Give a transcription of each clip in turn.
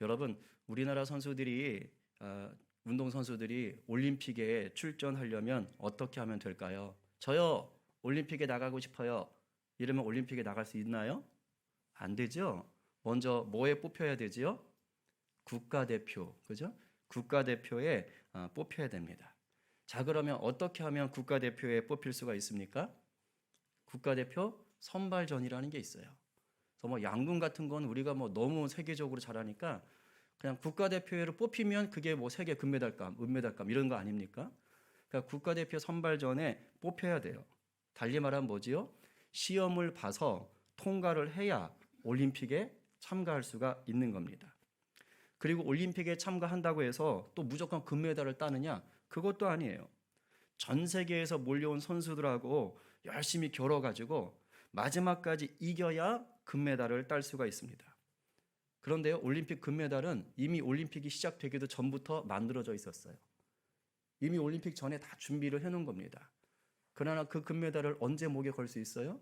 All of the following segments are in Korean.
여러분, 우리나라 선수들이 운동 선수들이 올림픽에 출전하려면 어떻게 하면 될까요? 저요, 올림픽에 나가고 싶어요. 이러면 올림픽에 나갈 수 있나요? 안 되죠. 먼저 뭐에 뽑혀야 되지요? 국가대표, 그죠? 국가대표에 뽑혀야 됩니다. 자, 그러면 어떻게 하면 국가대표에 뽑힐 수가 있습니까? 국가대표 선발전이라는 게 있어요. 그래서 뭐 양궁 같은 건 우리가 뭐 너무 세계적으로 잘하니까 그냥 국가대표로 뽑히면 그게 뭐 세계 금메달감, 은메달감 이런 거 아닙니까? 그러니까 국가대표 선발전에 뽑혀야 돼요. 달리 말하면 뭐지요? 시험을 봐서 통과를 해야 올림픽에 참가할 수가 있는 겁니다. 그리고 올림픽에 참가한다고 해서 또 무조건 금메달을 따느냐? 그것도 아니에요. 전 세계에서 몰려온 선수들하고 열심히 겨뤄가지고 마지막까지 이겨야 금메달을 딸 수가 있습니다. 그런데요, 올림픽 금메달은 이미 올림픽이 시작되기도 전부터 만들어져 있었어요. 이미 올림픽 전에 다 준비를 해놓은 겁니다. 그러나 그 금메달을 언제 목에 걸 수 있어요?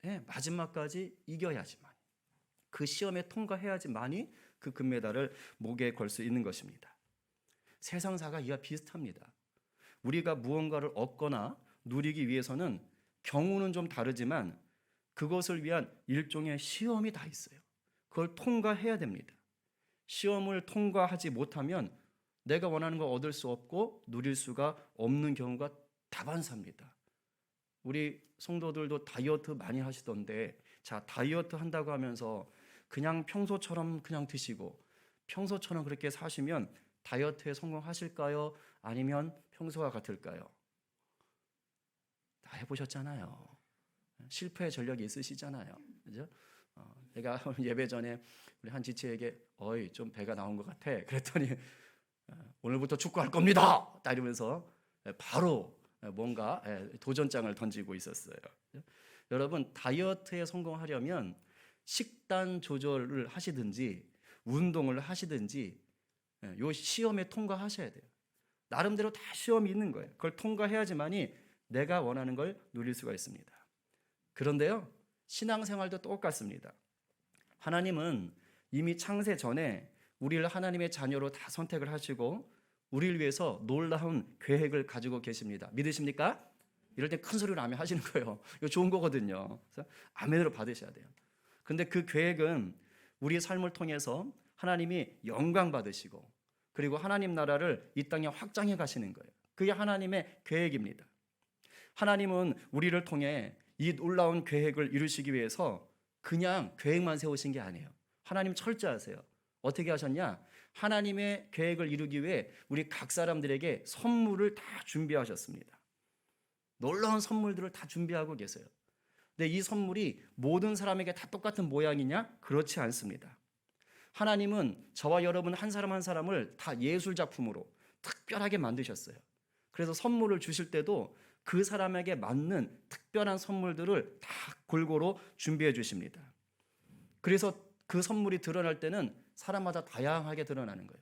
네, 마지막까지 이겨야지만, 그 시험에 통과해야지만이 그 금메달을 목에 걸 수 있는 것입니다. 세상사가 이와 비슷합니다. 우리가 무언가를 얻거나 누리기 위해서는 경우는 좀 다르지만 그것을 위한 일종의 시험이 다 있어요. 그걸 통과해야 됩니다. 시험을 통과하지 못하면 내가 원하는 걸 얻을 수 없고 누릴 수가 없는 경우가 다반사입니다. 우리 성도들도 다이어트 많이 하시던데, 자, 다이어트 한다고 하면서 그냥 평소처럼 그냥 드시고 평소처럼 그렇게 사시면 다이어트에 성공하실까요? 아니면 평소와 같을까요? 다 해보셨잖아요. 실패의 전력이 있으시잖아요. 그죠? 제가 예배 전에 우리 한 지체에게 어이 좀 배가 나온 것 같아. 그랬더니 오늘부터 축구할 겁니다. 딱 이러면서 바로 뭔가 도전장을 던지고 있었어요. 여러분, 다이어트에 성공하려면 식단 조절을 하시든지 운동을 하시든지 요 시험에 통과하셔야 돼요. 나름대로 다 시험이 있는 거예요. 그걸 통과해야지만이 내가 원하는 걸 누릴 수가 있습니다. 그런데요, 신앙생활도 똑같습니다. 하나님은 이미 창세 전에 우리를 하나님의 자녀로 다 선택을 하시고 우리를 위해서 놀라운 계획을 가지고 계십니다. 믿으십니까? 이럴 때 큰 소리로 아멘 하시는 거예요. 이거 좋은 거거든요. 그래서 아멘으로 받으셔야 돼요. 근데 그 계획은 우리의 삶을 통해서 하나님이 영광 받으시고 그리고 하나님 나라를 이 땅에 확장해 가시는 거예요. 그게 하나님의 계획입니다. 하나님은 우리를 통해 이 놀라운 계획을 이루시기 위해서 그냥 계획만 세우신 게 아니에요. 하나님 철저하세요. 어떻게 하셨냐? 하나님의 계획을 이루기 위해 우리 각 사람들에게 선물을 다 준비하셨습니다. 놀라운 선물들을 다 준비하고 계세요. 근데 이 선물이 모든 사람에게 다 똑같은 모양이냐? 그렇지 않습니다. 하나님은 저와 여러분 한 사람 한 사람을 다 예술 작품으로 특별하게 만드셨어요. 그래서 선물을 주실 때도 그 사람에게 맞는 특별한 선물들을 다 골고루 준비해 주십니다. 그래서 그 선물이 드러날 때는 사람마다 다양하게 드러나는 거예요.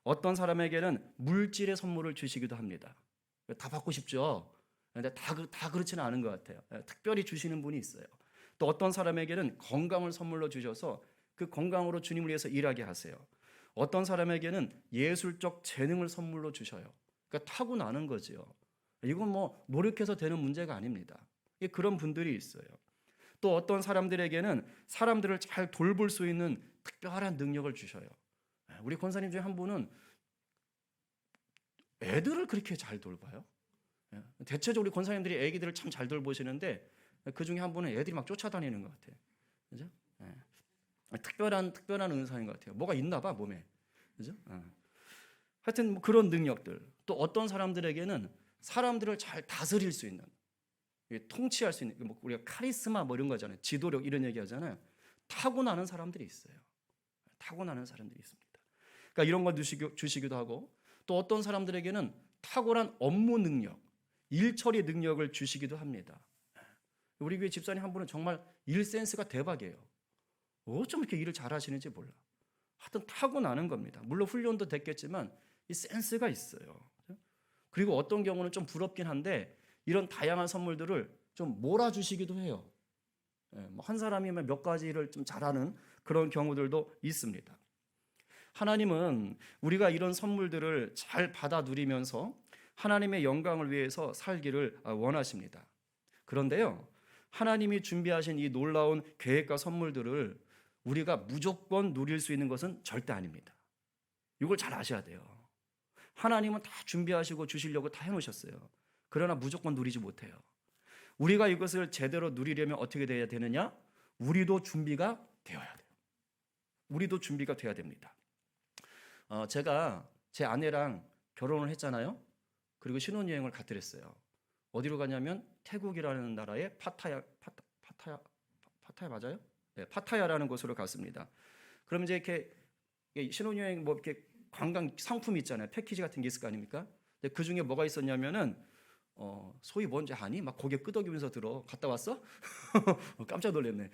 어떤 사람에게는 물질의 선물을 주시기도 합니다. 다 받고 싶죠. 그런데 다 그렇지는 않은 것 같아요. 특별히 주시는 분이 있어요. 또 어떤 사람에게는 건강을 선물로 주셔서 그 건강으로 주님을 위해서 일하게 하세요. 어떤 사람에게는 예술적 재능을 선물로 주셔요. 그러니까 타고나는 거죠. 이건 뭐 노력해서 되는 문제가 아닙니다. 그런 분들이 있어요. 또 어떤 사람들에게는 사람들을 잘 돌볼 수 있는 특별한 능력을 주셔요. 우리 권사님 중에 한 분은 애들을 그렇게 잘 돌봐요. 대체적으로 우리 권사님들이 애기들을 참 잘 돌보시는데 그 중에 한 분은 애들이 막 쫓아다니는 것 같아요. 그죠? 특별한 은사인 것 같아요. 뭐가 있나 봐 몸에. 그죠? 하여튼 뭐 그런 능력들. 또 어떤 사람들에게는 사람들을 잘 다스릴 수 있는, 통치할 수 있는, 뭐 우리가 카리스마 뭐 이런 거잖아요. 지도력 이런 얘기 하잖아요. 타고나는 사람들이 있어요. 타고나는 사람들이 있습니다. 그러니까 이런 거 주시기도 하고, 또 어떤 사람들에게는 탁월한 업무 능력, 일 처리 능력을 주시기도 합니다. 우리 교회 집사님 한 분은 정말 일 센스가 대박이에요. 어쩜 이렇게 일을 잘하시는지 몰라. 하여튼 타고나는 겁니다. 물론 훈련도 됐겠지만 이 센스가 있어요. 그리고 어떤 경우는 좀 부럽긴 한데 이런 다양한 선물들을 좀 몰아주시기도 해요. 한 사람이면 몇 가지를 좀 잘하는 그런 경우들도 있습니다. 하나님은 우리가 이런 선물들을 잘 받아 누리면서 하나님의 영광을 위해서 살기를 원하십니다. 그런데요, 하나님이 준비하신 이 놀라운 계획과 선물들을 우리가 무조건 누릴 수 있는 것은 절대 아닙니다. 이걸 잘 아셔야 돼요. 하나님은 다 준비하시고 주시려고 다 해놓으셨어요. 그러나 무조건 누리지 못해요. 우리가 이것을 제대로 누리려면 어떻게 돼야 되느냐? 우리도 준비가 되어야 돼요. 우리도 준비가 돼야 됩니다. 제가 제 아내랑 결혼을 했잖아요. 그리고 신혼여행을 갔더랬어요. 어디로 가냐면 태국이라는 나라의 파타야 맞아요? 네, 파타야라는 곳으로 갔습니다. 그럼 이제 이렇게 신혼여행 뭐 이렇게 관광 상품이 있잖아요. 패키지 같은 게 있을 거 아닙니까? 근데 그 중에 뭐가 있었냐면은 소위 뭔지 아니? 막 고개 끄덕이면서 들어. 갔다 왔어? 깜짝 놀랐네.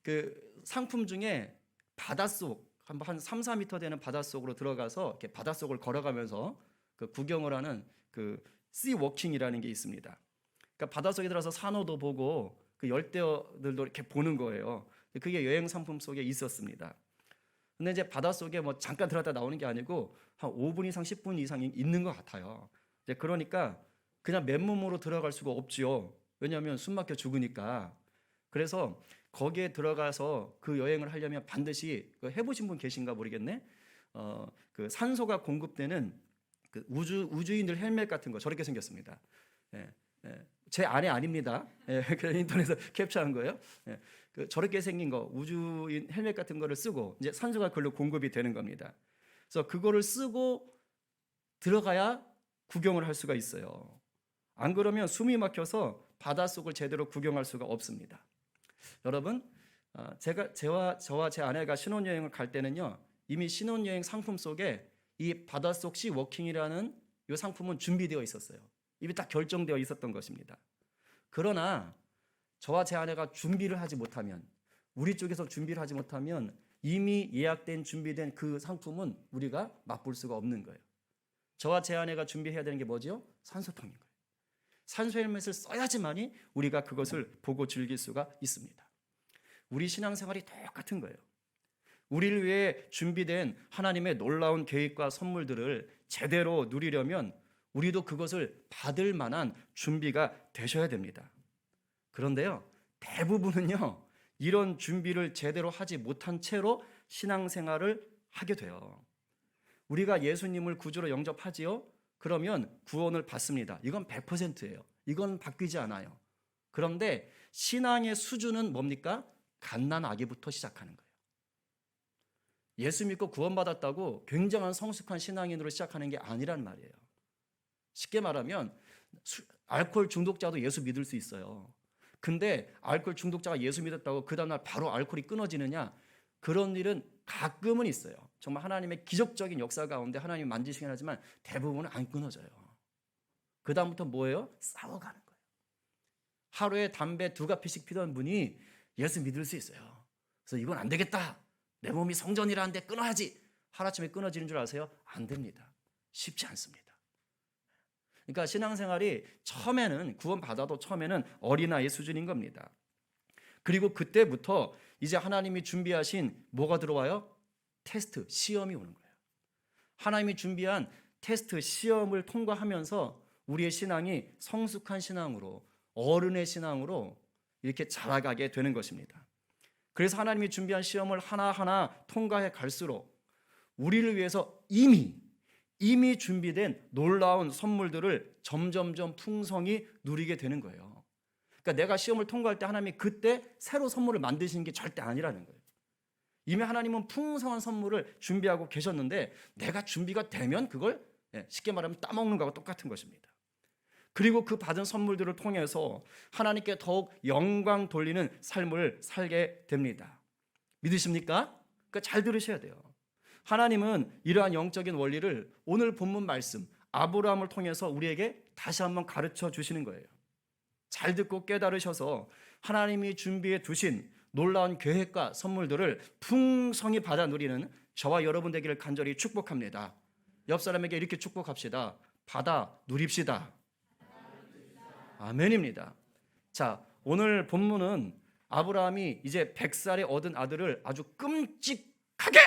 그 상품 중에 바닷속 한 3, 4m 되는 바닷속으로 들어가서 이렇게 바닷속을 걸어가면서 그 구경을 하는 그 씨 워킹이라는 게 있습니다. 그러니까 바닷속에 들어서 산호도 보고 그 열대어들도 이렇게 보는 거예요. 그게 여행 상품 속에 있었습니다. 근데 이제 바닷속에 뭐 잠깐 들어갔다 나오는 게 아니고 한 5분 이상 10분 이상 있는 것 같아요. 이제 그러니까 그냥 맨몸으로 들어갈 수가 없지요. 왜냐하면 숨 막혀 죽으니까. 그래서 거기에 들어가서 그 여행을 하려면 반드시 해보신 분 계신가 모르겠네. 그 산소가 공급되는 그 우주인들 헬멧 같은 거 저렇게 생겼습니다. 제 아내 아닙니다. 그래서 인터넷에서 캡처한 거예요. 그 저렇게 생긴 거 우주인 헬멧 같은 거를 쓰고 이제 산소가 그걸로 공급이 되는 겁니다. 그래서 그거를 쓰고 들어가야 구경을 할 수가 있어요. 안 그러면 숨이 막혀서 바닷속을 제대로 구경할 수가 없습니다. 여러분, 저와 제 아내가 신혼여행을 갈 때는요, 이미 신혼여행 상품 속에 이 바닷속 씨 워킹이라는 이 상품은 준비되어 있었어요. 이미 딱 결정되어 있었던 것입니다. 그러나 저와 제 아내가 준비를 하지 못하면, 우리 쪽에서 준비를 하지 못하면 이미 예약된 준비된 그 상품은 우리가 맛볼 수가 없는 거예요. 저와 제 아내가 준비해야 되는 게 뭐죠? 산소통인 거예요. 산소 헬멧을 써야지만이 우리가 그것을 보고 즐길 수가 있습니다. 우리 신앙생활이 똑같은 거예요. 우리를 위해 준비된 하나님의 놀라운 계획과 선물들을 제대로 누리려면 우리도 그것을 받을 만한 준비가 되셔야 됩니다. 그런데요, 대부분은요, 이런 준비를 제대로 하지 못한 채로 신앙생활을 하게 돼요. 우리가 예수님을 구주로 영접하지요? 그러면 구원을 받습니다. 이건 100%예요. 이건 바뀌지 않아요. 그런데 신앙의 수준은 뭡니까? 갓난아기부터 시작하는 거예요. 예수 믿고 구원받았다고 굉장한 성숙한 신앙인으로 시작하는 게 아니란 말이에요. 쉽게 말하면 알코올 중독자도 예수 믿을 수 있어요. 근데 알코올 중독자가 예수 믿었다고 그 다음날 바로 알코올이 끊어지느냐? 그런 일은 가끔은 있어요. 정말 하나님의 기적적인 역사 가운데 하나님이 만지시긴 하지만 대부분은 안 끊어져요. 그 다음부터 뭐예요? 싸워가는 거예요. 하루에 담배 2가피씩 피던 분이 예수 믿을 수 있어요. 그래서 이건 안 되겠다. 내 몸이 성전이라는데 끊어야지. 하루아침에 끊어지는 줄 아세요? 안 됩니다. 쉽지 않습니다. 그러니까 신앙생활이 처음에는 구원받아도 처음에는 어린아이 수준인 겁니다. 그리고 그때부터 이제 하나님이 준비하신 뭐가 들어와요? 테스트, 시험이 오는 거예요. 하나님이 준비한 테스트, 시험을 통과하면서 우리의 신앙이 성숙한 신앙으로, 어른의 신앙으로 이렇게 자라가게 되는 것입니다. 그래서 하나님이 준비한 시험을 하나하나 통과해 갈수록 우리를 위해서 이미 준비된 놀라운 선물들을 점점점 풍성히 누리게 되는 거예요. 그러니까 내가 시험을 통과할 때 하나님이 그때 새로 선물을 만드시는 게 절대 아니라는 거예요. 이미 하나님은 풍성한 선물을 준비하고 계셨는데 내가 준비가 되면 그걸 쉽게 말하면 따먹는 거하고 똑같은 것입니다. 그리고 그 받은 선물들을 통해서 하나님께 더욱 영광 돌리는 삶을 살게 됩니다. 믿으십니까? 그러니까 잘 들으셔야 돼요. 하나님은 이러한 영적인 원리를 오늘 본문 말씀 아브라함을 통해서 우리에게 다시 한번 가르쳐 주시는 거예요. 잘 듣고 깨달으셔서 하나님이 준비해 두신 놀라운 계획과 선물들을 풍성히 받아 누리는 저와 여러분 되기를 간절히 축복합니다. 옆 사람에게 이렇게 축복합시다. 받아 누립시다. 아멘입니다. 자, 오늘 본문은 아브라함이 이제 100살에 얻은 아들을 아주 끔찍하게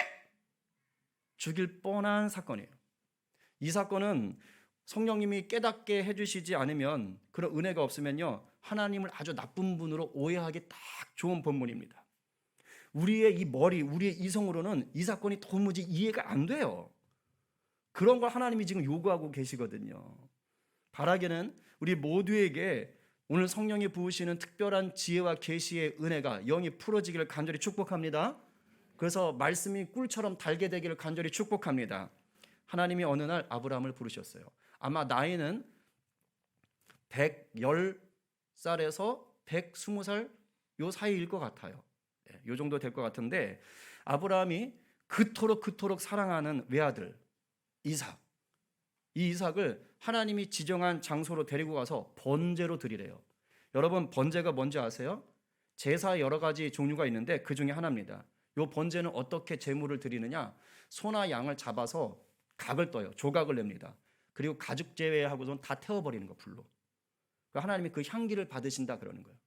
죽일 뻔한 사건이에요. 이 사건은 성령님이 깨닫게 해주시지 않으면, 그런 은혜가 없으면요, 하나님을 아주 나쁜 분으로 오해하기 딱 좋은 본문입니다. 우리의 이 머리, 우리의 이성으로는 이 사건이 도무지 이해가 안 돼요. 그런 걸 하나님이 지금 요구하고 계시거든요. 바라기는 우리 모두에게 오늘 성령이 부으시는 특별한 지혜와 계시의 은혜가 영이 풀어지기를 간절히 축복합니다. 그래서 말씀이 꿀처럼 달게 되기를 간절히 축복합니다. 하나님이 어느 날 아브라함을 부르셨어요. 아마 나이는 110살에서 120살 요 사이일 것 같아요. 요 정도 될 것 같은데, 아브라함이 그토록 사랑하는 외아들 이삭, 이 이삭을 하나님이 지정한 장소로 데리고 가서 번제로 드리래요. 여러분, 번제가 뭔지 아세요? 제사 여러 가지 종류가 있는데 그 중에 하나입니다. 요 번제는 어떻게 제물을 드리느냐? 소나 양을 잡아서 각을 떠요. 조각을 냅니다. 그리고 가죽 제외하고선 다 태워버리는 거, 불로. 그러니까 하나님이 그 향기를 받으신다 그러는 거예요.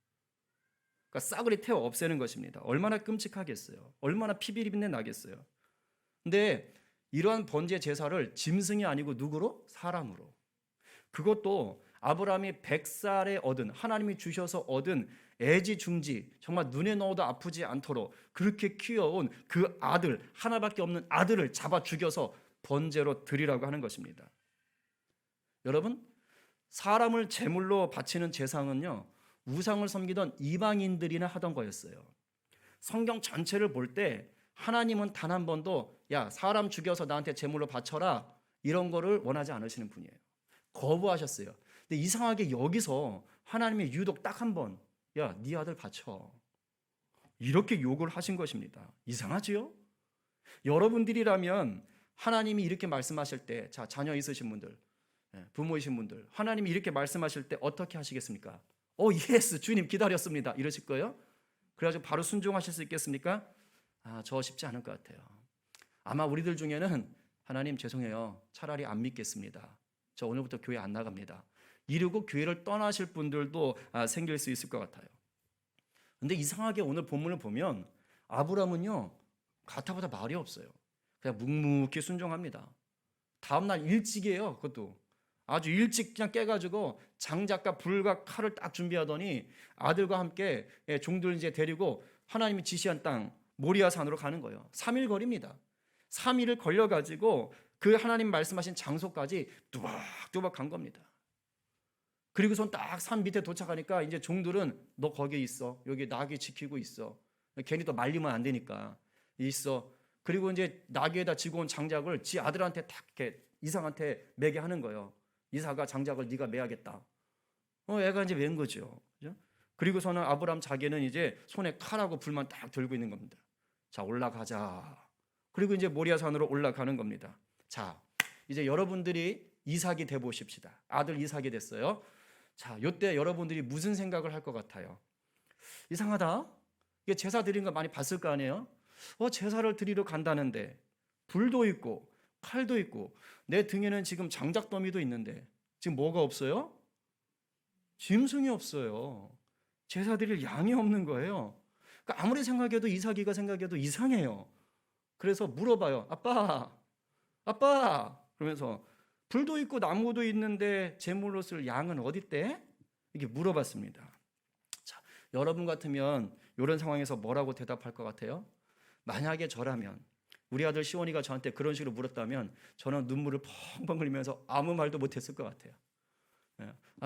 그러니까 싸그리 태워 없애는 것입니다. 얼마나 끔찍하겠어요. 얼마나 피비린내 나겠어요. 근데 이러한 번제 제사를 짐승이 아니고 누구로? 사람으로. 그것도 아브라함이 100살에 얻은, 하나님이 주셔서 얻은 애지중지, 정말 눈에 넣어도 아프지 않도록 그렇게 키워온 그 아들, 하나밖에 없는 아들을 잡아 죽여서 번제로 드리라고 하는 것입니다. 여러분, 사람을 제물로 바치는 제사는요, 우상을 섬기던 이방인들이나 하던 거였어요. 성경 전체를 볼 때 하나님은 단 한 번도 야, 사람 죽여서 나한테 제물로 바쳐라, 이런 거를 원하지 않으시는 분이에요. 거부하셨어요. 근데 이상하게 여기서 하나님이 유독 딱 한 번, 야, 네 아들 바쳐, 이렇게 요구를 하신 것입니다. 이상하지요? 여러분들이라면 하나님이 이렇게 말씀하실 때, 자, 자녀 있으신 분들, 부모이신 분들, 하나님이 이렇게 말씀하실 때 어떻게 하시겠습니까? 예스, 주님 기다렸습니다, 이러실 거예요? 그래가지고 바로 순종하실 수 있겠습니까? 저 쉽지 않을 것 같아요. 아마 우리들 중에는 하나님 죄송해요, 차라리 안 믿겠습니다, 저 오늘부터 교회 안 나갑니다, 이러고 교회를 떠나실 분들도 생길 수 있을 것 같아요. 근데 이상하게 오늘 본문을 보면 아브라함은요, 가타보다 말이 없어요. 그냥 묵묵히 순종합니다. 다음날 일찍이에요. 그것도 아주 일찍 그냥 깨가지고 장작과 불과 칼을 딱 준비하더니 아들과 함께 종들 이제 데리고 하나님이 지시한 땅 모리아 산으로 가는 거예요. 3일 거리입니다. 3일을 걸려가지고 그 하나님 말씀하신 장소까지 뚜벅뚜벅 간 겁니다. 그리고선 딱 산 밑에 도착하니까 이제 종들은 너 거기 있어, 여기 나귀 지키고 있어, 괜히 또 말리면 안 되니까 있어. 그리고 이제 나귀에다 지고 온 장작을 지 아들한테 딱 이렇게 이삭한테 매게 하는 거예요. 이삭아, 장작을 네가 매야겠다. 애가 이제 맨 거죠. 그죠? 그리고서는 아브라함 자기는 이제 손에 칼하고 불만 딱 들고 있는 겁니다. 자, 올라가자. 그리고 이제 모리아 산으로 올라가는 겁니다. 자, 이제 여러분들이 이삭이 돼 보십시다. 아들 이삭이 됐어요. 자, 이때 여러분들이 무슨 생각을 할 것 같아요? 이상하다. 이게 제사 드린 거 많이 봤을 거 아니에요? 제사를 드리러 간다는데 불도 있고 칼도 있고 내 등에는 지금 장작더미도 있는데 지금 뭐가 없어요? 짐승이 없어요. 제사 드릴 양이 없는 거예요. 그러니까 아무리 생각해도 이삭이가 생각해도 이상해요. 그래서 물어봐요. 아빠 그러면서 불도 있고 나무도 있는데 제물로 쓸 양은 어디 있대? 이렇게 물어봤습니다. 자, 여러분 같으면 이런 상황에서 뭐라고 대답할 것 같아요? 만약에 저라면, 우리 아들 시원이가 저한테 그런 식으로 물었다면 저는 눈물을 펑펑 흘리면서 아무 말도 못했을 것 같아요.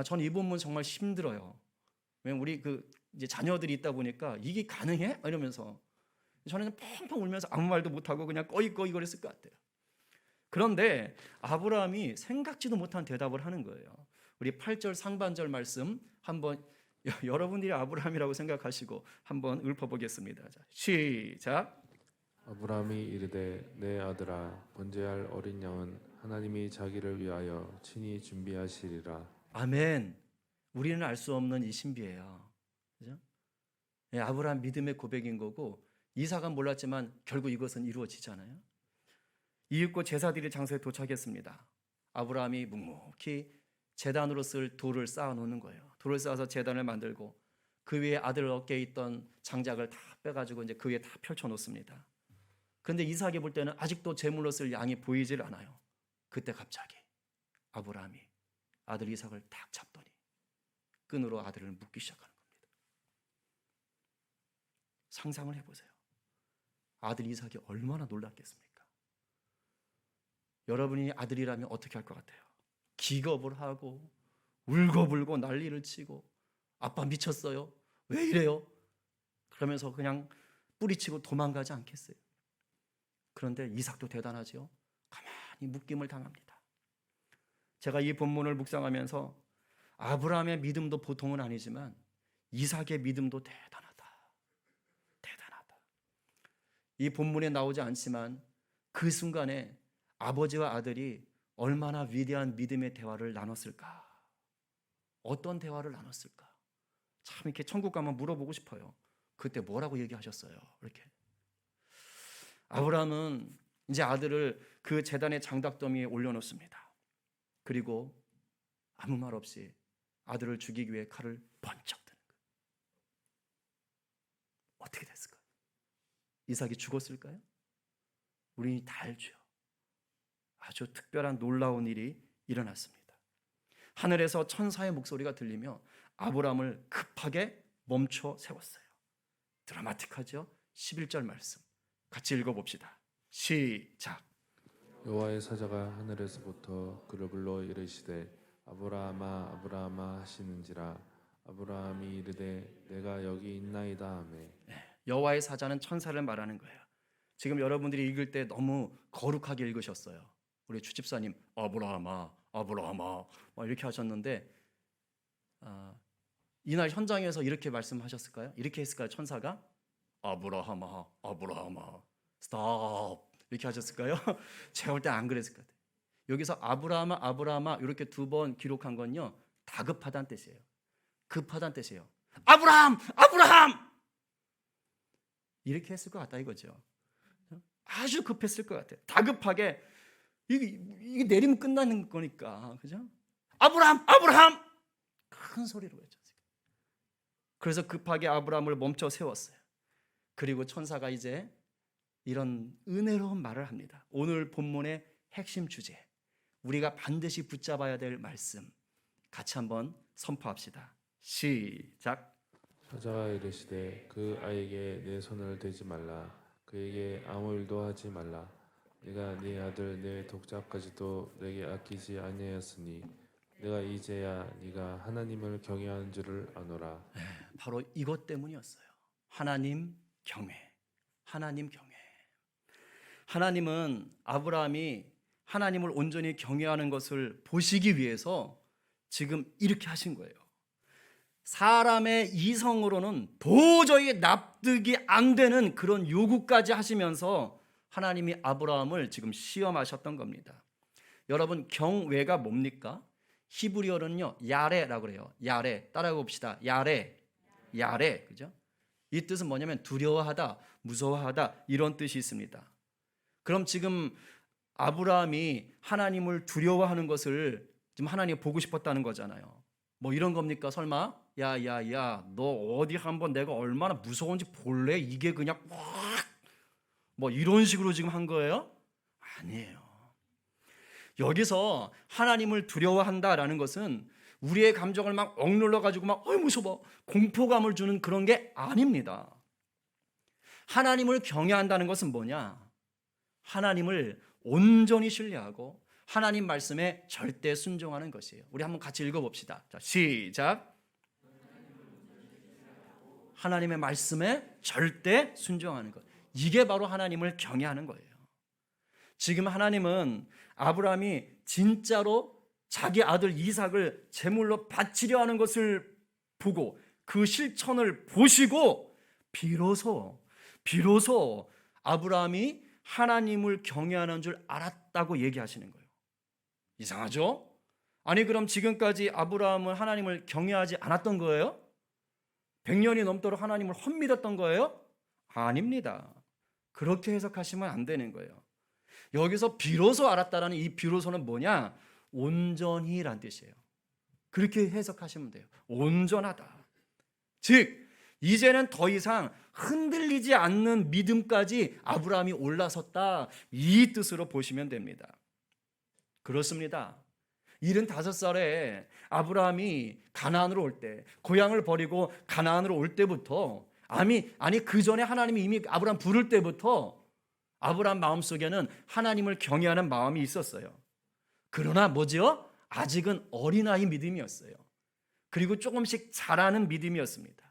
저는 이 본문 정말 힘들어요. 왜냐면 우리 이제 자녀들이 있다 보니까 이게 가능해? 이러면서 저는 펑펑 울면서 아무 말도 못하고 그냥 꺼이꺼이 거렸을 것 같아요. 그런데 아브라함이 생각지도 못한 대답을 하는 거예요. 우리 8절 상반절 말씀 한번 여러분들이 아브라함이라고 생각하시고 한번 읊어보겠습니다. 자, 시작. 아브라함이 이르되 내 아들아, 번제할 어린 양은 하나님이 자기를 위하여 친히 준비하시리라. 아멘. 우리는 알 수 없는 이 신비예요. 그죠? 아브라함 믿음의 고백인 거고 이삭은 몰랐지만 결국 이것은 이루어지잖아요. 이윽고 제사드릴 장소에 도착했습니다. 아브라함이 묵묵히 제단으로 쓸 돌을 쌓아놓는 거예요. 돌을 쌓아서 제단을 만들고 그 위에 아들 어깨에 있던 장작을 다 빼가지고 이제 그 위에 다 펼쳐놓습니다. 그런데 이삭이 볼 때는 아직도 제물로 쓸 양이 보이질 않아요. 그때 갑자기 아브라함이 아들 이삭을 딱 잡더니 끈으로 아들을 묶기 시작하는 겁니다. 상상을 해보세요. 아들 이삭이 얼마나 놀랐겠습니까? 여러분이 아들이라면 어떻게 할 것 같아요? 기겁을 하고 울고불고 난리를 치고 아빠 미쳤어요? 왜 이래요? 그러면서 그냥 뿌리치고 도망가지 않겠어요? 그런데 이삭도 대단하죠. 가만히 묶임을 당합니다. 제가 이 본문을 묵상하면서 아브라함의 믿음도 보통은 아니지만 이삭의 믿음도 대단하다. 대단하다. 이 본문에 나오지 않지만 그 순간에 아버지와 아들이 얼마나 위대한 믿음의 대화를 나눴을까? 어떤 대화를 나눴을까? 참 이렇게 천국 가면 물어보고 싶어요. 그때 뭐라고 얘기하셨어요? 이렇게. 아브라함은 이제 아들을 그 제단의 장닭더미에 올려놓습니다. 그리고 아무 말 없이 아들을 죽이기 위해 칼을 번쩍 드는 거예요. 어떻게 됐을까요? 이삭이 죽었을까요? 우리는 다 알죠. 아주 특별한 놀라운 일이 일어났습니다. 하늘에서 천사의 목소리가 들리며 아브라함을 급하게 멈춰 세웠어요. 드라마틱하죠? 11절 말씀 같이 읽어봅시다. 시작. 여호와의 사자가 하늘에서부터 그를 불러 이르시되 아브라함아 아브라함아 하시는지라 아브라함이 이르되 내가 여기 있나이다 하매. 여호와의 사자는 천사를 말하는 거예요. 지금 여러분들이 읽을 때 너무 거룩하게 읽으셨어요. 우리 주집사님 아브라함아 아브라함아 이렇게 하셨는데 이날 현장에서 이렇게 말씀하셨을까요? 이렇게 했을까요? 천사가 아브라함아 아브라함아 스톱 이렇게 하셨을까요? 제가 볼 때 안 그랬을 것 같아요. 여기서 아브라함아 아브라함아 이렇게 두 번 기록한 건요 다급하다는 뜻이에요. 급하다는 뜻이에요. 아브라함 아브라함 이렇게 했을 것 같다 이거죠. 아주 급했을 것 같아요. 다급하게 이게 내리면 끝나는 거니까 그죠? 아브라함 아브라함 큰 소리로 외쳤어요. 그래서 급하게 아브라함을 멈춰 세웠어요. 그리고 천사가 이제 이런 은혜로운 말을 합니다. 오늘 본문의 핵심 주제, 우리가 반드시 붙잡아야 될 말씀 같이 한번 선포합시다. 시작. 사자가 이르시되 그 아이에게 내 손을 대지 말라 그에게 아무 일도 하지 말라 내가 네 아들 내 독자까지도 내게 아끼지 아니하였으니 내가 이제야 네가 하나님을 경외하는 줄을 아노라. 바로 이것 때문이었어요. 하나님 경외. 하나님 경외. 하나님은 아브라함이 하나님을 온전히 경외하는 것을 보시기 위해서 지금 이렇게 하신 거예요. 사람의 이성으로는 도저히 납득이 안 되는 그런 요구까지 하시면서 하나님이 아브라함을 지금 시험하셨던 겁니다. 여러분 경외가 뭡니까? 히브리어는요 야레라고 그래요. 야레 따라해 봅시다. 야레 야레 그죠? 이 뜻은 뭐냐면 두려워하다, 무서워하다 이런 뜻이 있습니다. 그럼 지금 아브라함이 하나님을 두려워하는 것을 지금 하나님이 보고 싶었다는 거잖아요. 뭐 이런 겁니까? 설마 야야야 너 어디 한번 내가 얼마나 무서운지 볼래? 이게 그냥 뭐 이런 식으로 지금 한 거예요? 아니에요. 여기서 하나님을 두려워한다라는 것은 우리의 감정을 막 억눌러 가지고 막 무서워 공포감을 주는 그런 게 아닙니다. 하나님을 경외한다는 것은 뭐냐? 하나님을 온전히 신뢰하고 하나님 말씀에 절대 순종하는 것이에요. 우리 한번 같이 읽어봅시다. 자, 시작. 하나님의 말씀에 절대 순종하는 것. 이게 바로 하나님을 경외하는 거예요. 지금 하나님은 아브라함이 진짜로 자기 아들 이삭을 제물로 바치려 하는 것을 보고 그 실천을 보시고 비로소 아브라함이 하나님을 경외하는 줄 알았다고 얘기하시는 거예요. 이상하죠? 아니 그럼 지금까지 아브라함은 하나님을 경외하지 않았던 거예요? 100년이 넘도록 하나님을 헛믿었던 거예요? 아닙니다. 그렇게 해석하시면 안 되는 거예요. 여기서 비로소 알았다라는 이 비로소는 뭐냐? 온전히란 뜻이에요. 그렇게 해석하시면 돼요. 온전하다. 즉 이제는 더 이상 흔들리지 않는 믿음까지 아브라함이 올라섰다, 이 뜻으로 보시면 됩니다. 그렇습니다. 75살에 아브라함이 가나안으로 올 때, 고향을 버리고 가나안으로 올 때부터, 아니 그 전에 하나님이 이미 아브라함 부를 때부터 아브라함 마음속에는 하나님을 경외하는 마음이 있었어요. 그러나 뭐죠? 아직은 어린아이 믿음이었어요. 그리고 조금씩 자라는 믿음이었습니다.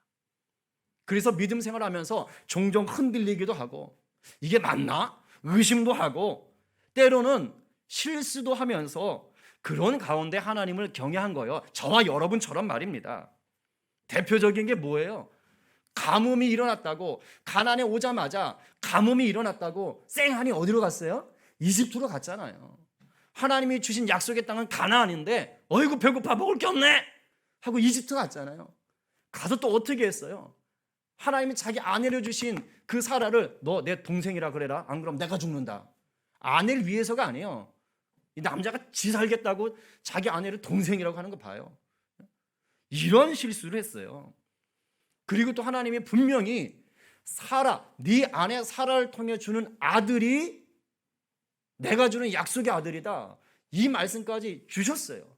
그래서 믿음 생활하면서 종종 흔들리기도 하고, 이게 맞나? 의심도 하고, 때로는 실수도 하면서 그런 가운데 하나님을 경외한 거예요. 저와 여러분처럼 말입니다. 대표적인 게 뭐예요? 가뭄이 일어났다고, 가나안에 오자마자 가뭄이 일어났다고 쌩하니 어디로 갔어요? 이집트로 갔잖아요. 하나님이 주신 약속의 땅은 가나안인데 어이구 배고파 먹을 게 없네 하고 이집트 갔잖아요. 가서 또 어떻게 했어요? 하나님이 자기 아내를 주신 그 사라를 너 내 동생이라 그래라, 안 그럼 내가 죽는다. 아내를 위해서가 아니에요. 이 남자가 지 살겠다고 자기 아내를 동생이라고 하는 거 봐요. 이런 실수를 했어요. 그리고 또 하나님이 분명히 사라, 네 아내 사라를 통해 주는 아들이 내가 주는 약속의 아들이다, 이 말씀까지 주셨어요.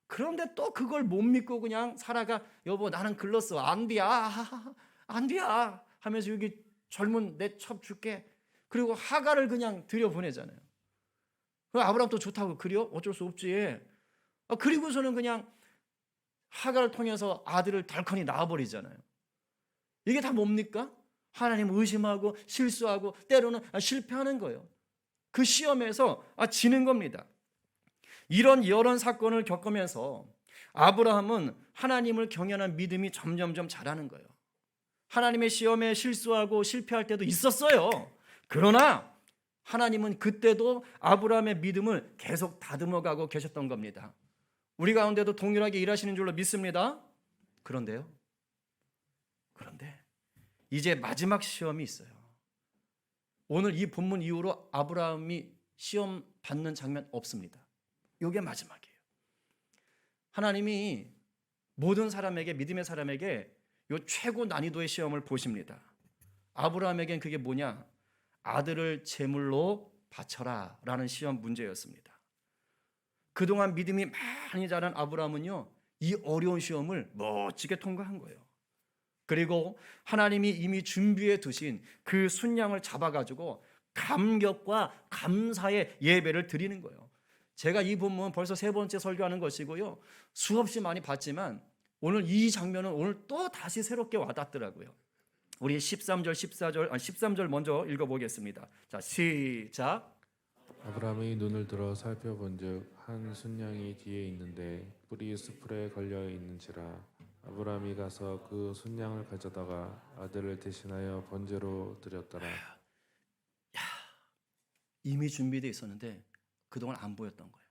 그런데 또 그걸 못 믿고 그냥 사라가 여보 나는 글렀어, 안 돼야 하면서 여기 젊은 내 첩 줄게. 그리고 하가를 그냥 들여보내잖아요. 아브라함 또 좋다고, 그래요? 어쩔 수 없지. 그리고서는 그냥 하가를 통해서 아들을 덜커니 낳아버리잖아요. 이게 다 뭡니까? 하나님 의심하고 실수하고 때로는 실패하는 거예요. 그 시험에서 지는 겁니다. 이런 여러 사건을 겪으면서 아브라함은 하나님을 경외하는 믿음이 점점점 자라는 거예요. 하나님의 시험에 실수하고 실패할 때도 있었어요. 그러나 하나님은 그때도 아브라함의 믿음을 계속 다듬어가고 계셨던 겁니다. 우리 가운데도 동일하게 일하시는 줄로 믿습니다. 그런데 이제 마지막 시험이 있어요. 오늘 이 본문 이후로 아브라함이 시험 받는 장면 없습니다. 이게 마지막이에요. 하나님이 모든 사람에게, 믿음의 사람에게 이 최고 난이도의 시험을 보십니다. 아브라함에겐 그게 뭐냐? 아들을 제물로 바쳐라 라는 시험 문제였습니다. 그동안 믿음이 많이 자란 아브라함은요, 이 어려운 시험을 멋지게 통과한 거예요. 그리고 하나님이 이미 준비해 두신 그 순양을 잡아가지고 감격과 감사의 예배를 드리는 거예요. 제가 이 본문 벌써 3번째 설교하는 것이고요, 수없이 많이 봤지만 오늘 이 장면은 오늘 또 다시 새롭게 와닿더라고요. 우리 13절 먼저 읽어보겠습니다. 자, 시작. 아브라함이 눈을 들어 살펴본즉 한 순양이 뒤에 있는데 뿔이 수풀에 걸려 있는지라. 아브라함이 가서 그 순양을 가져다가 아들을 대신하여 번제로 드렸더라. 이미 준비되어 있었는데 그동안 안 보였던 거예요.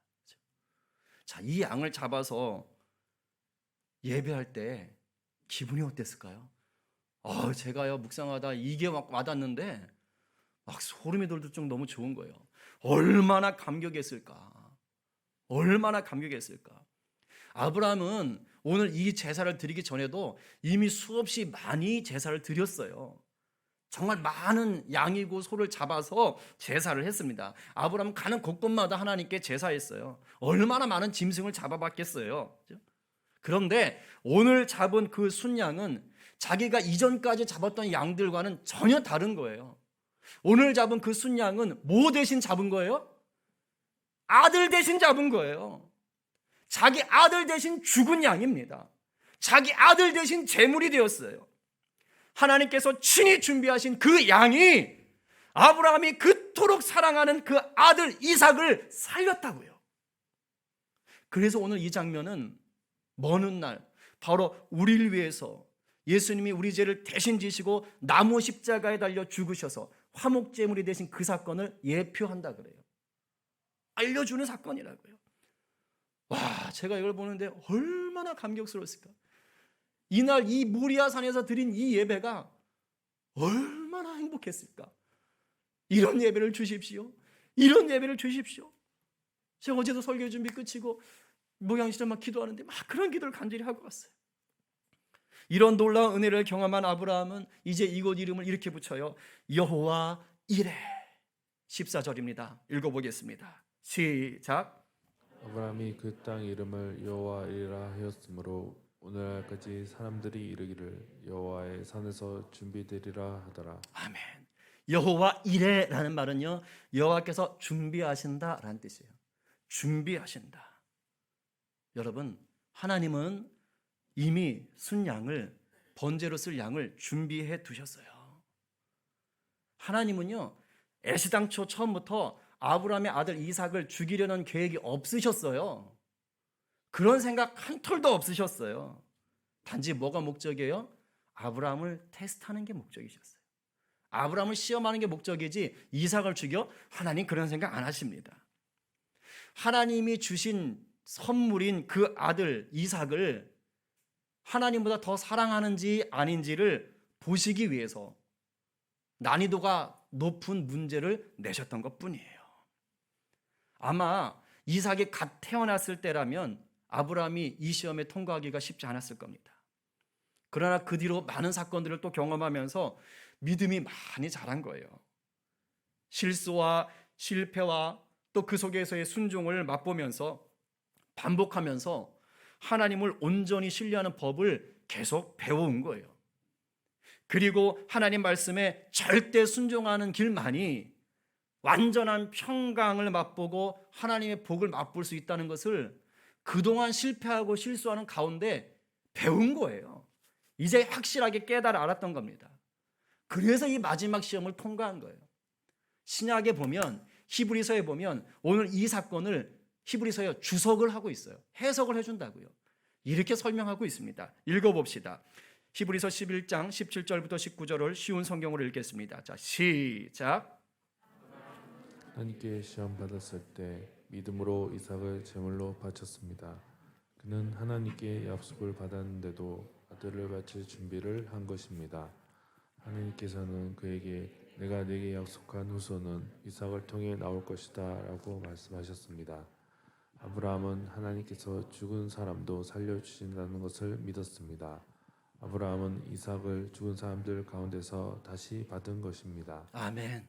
자, 이 양을 잡아서 예배할 때 기분이 어땠을까요? 제가요 묵상하다 이게 막 와닿는데 막 소름이 돋을 정도 너무 좋은 거예요. 얼마나 감격했을까. 얼마나 감격했을까. 아브라함은 오늘 이 제사를 드리기 전에도 이미 수없이 많이 제사를 드렸어요. 정말 많은 양이고 소를 잡아서 제사를 했습니다. 아브라함은 가는 곳곳마다 하나님께 제사했어요. 얼마나 많은 짐승을 잡아봤겠어요. 그런데 오늘 잡은 그 순양은 자기가 이전까지 잡았던 양들과는 전혀 다른 거예요. 오늘 잡은 그 순양은 뭐 대신 잡은 거예요? 아들 대신 잡은 거예요. 자기 아들 대신 죽은 양입니다. 자기 아들 대신 제물이 되었어요. 하나님께서 친히 준비하신 그 양이 아브라함이 그토록 사랑하는 그 아들 이삭을 살렸다고요. 그래서 오늘 이 장면은 먼 훗날 바로 우리를 위해서 예수님이 우리 죄를 대신 지시고 나무 십자가에 달려 죽으셔서 화목제물이 되신 그 사건을 예표한다 그래요. 알려주는 사건이라고요. 와, 제가 이걸 보는데 얼마나 감격스러웠을까. 이날 이 모리아 산에서 드린 이 예배가 얼마나 행복했을까. 이런 예배를 주십시오. 이런 예배를 주십시오. 제가 어제도 설교 준비 끝이고 목양실에 막 기도하는데 막 그런 기도를 간절히 하고 왔어요. 이런 놀라운 은혜를 경험한 아브라함은 이제 이곳 이름을 이렇게 붙여요. 여호와 이레. 14절입니다. 읽어보겠습니다. 시작. 아브라함이 그 땅 이름을 여호와이라 하였으므로 오늘날까지 사람들이 이르기를 여호와의 산에서 준비되리라 하더라. 아멘. 여호와 이레라는 말은요, 여호와께서 준비하신다라는 뜻이에요. 준비하신다. 여러분, 하나님은 이미 순양을, 번제로 쓸 양을 준비해 두셨어요. 하나님은요, 애시당초 처음부터 아브라함의 아들 이삭을 죽이려는 계획이 없으셨어요. 그런 생각 한 톨도 없으셨어요. 단지 뭐가 목적이에요? 아브라함을 테스트하는 게 목적이셨어요. 아브라함을 시험하는 게 목적이지 이삭을 죽여? 하나님 그런 생각 안 하십니다. 하나님이 주신 선물인 그 아들 이삭을 하나님보다 더 사랑하는지 아닌지를 보시기 위해서 난이도가 높은 문제를 내셨던 것뿐이에요. 아마 이삭이 갓 태어났을 때라면 아브라함이 이 시험에 통과하기가 쉽지 않았을 겁니다. 그러나 그 뒤로 많은 사건들을 또 경험하면서 믿음이 많이 자란 거예요. 실수와 실패와 또 그 속에서의 순종을 맛보면서 반복하면서 하나님을 온전히 신뢰하는 법을 계속 배워온 거예요. 그리고 하나님 말씀에 절대 순종하는 길만이 완전한 평강을 맛보고 하나님의 복을 맛볼 수 있다는 것을 그동안 실패하고 실수하는 가운데 배운 거예요. 이제 확실하게 깨달아 알았던 겁니다. 그래서 이 마지막 시험을 통과한 거예요. 신약에 보면, 히브리서에 보면 오늘 이 사건을 히브리서에 주석을 하고 있어요. 해석을 해준다고요. 이렇게 설명하고 있습니다. 읽어봅시다. 히브리서 11장 17절부터 19절을 쉬운 성경으로 읽겠습니다. 자, 시작. 하나님께 시험 받았을 때 믿음으로 이삭을 제물로 바쳤습니다. 그는 하나님께 약속을 받았는데도 아들을 바칠 준비를 한 것입니다. 하나님께서는 그에게 내가 네게 약속한 후손은 이삭을 통해 나올 것이다 라고 말씀하셨습니다. 아브라함은 하나님께서 죽은 사람도 살려주신다는 것을 믿었습니다. 아브라함은 이삭을 죽은 사람들 가운데서 다시 받은 것입니다. 아멘.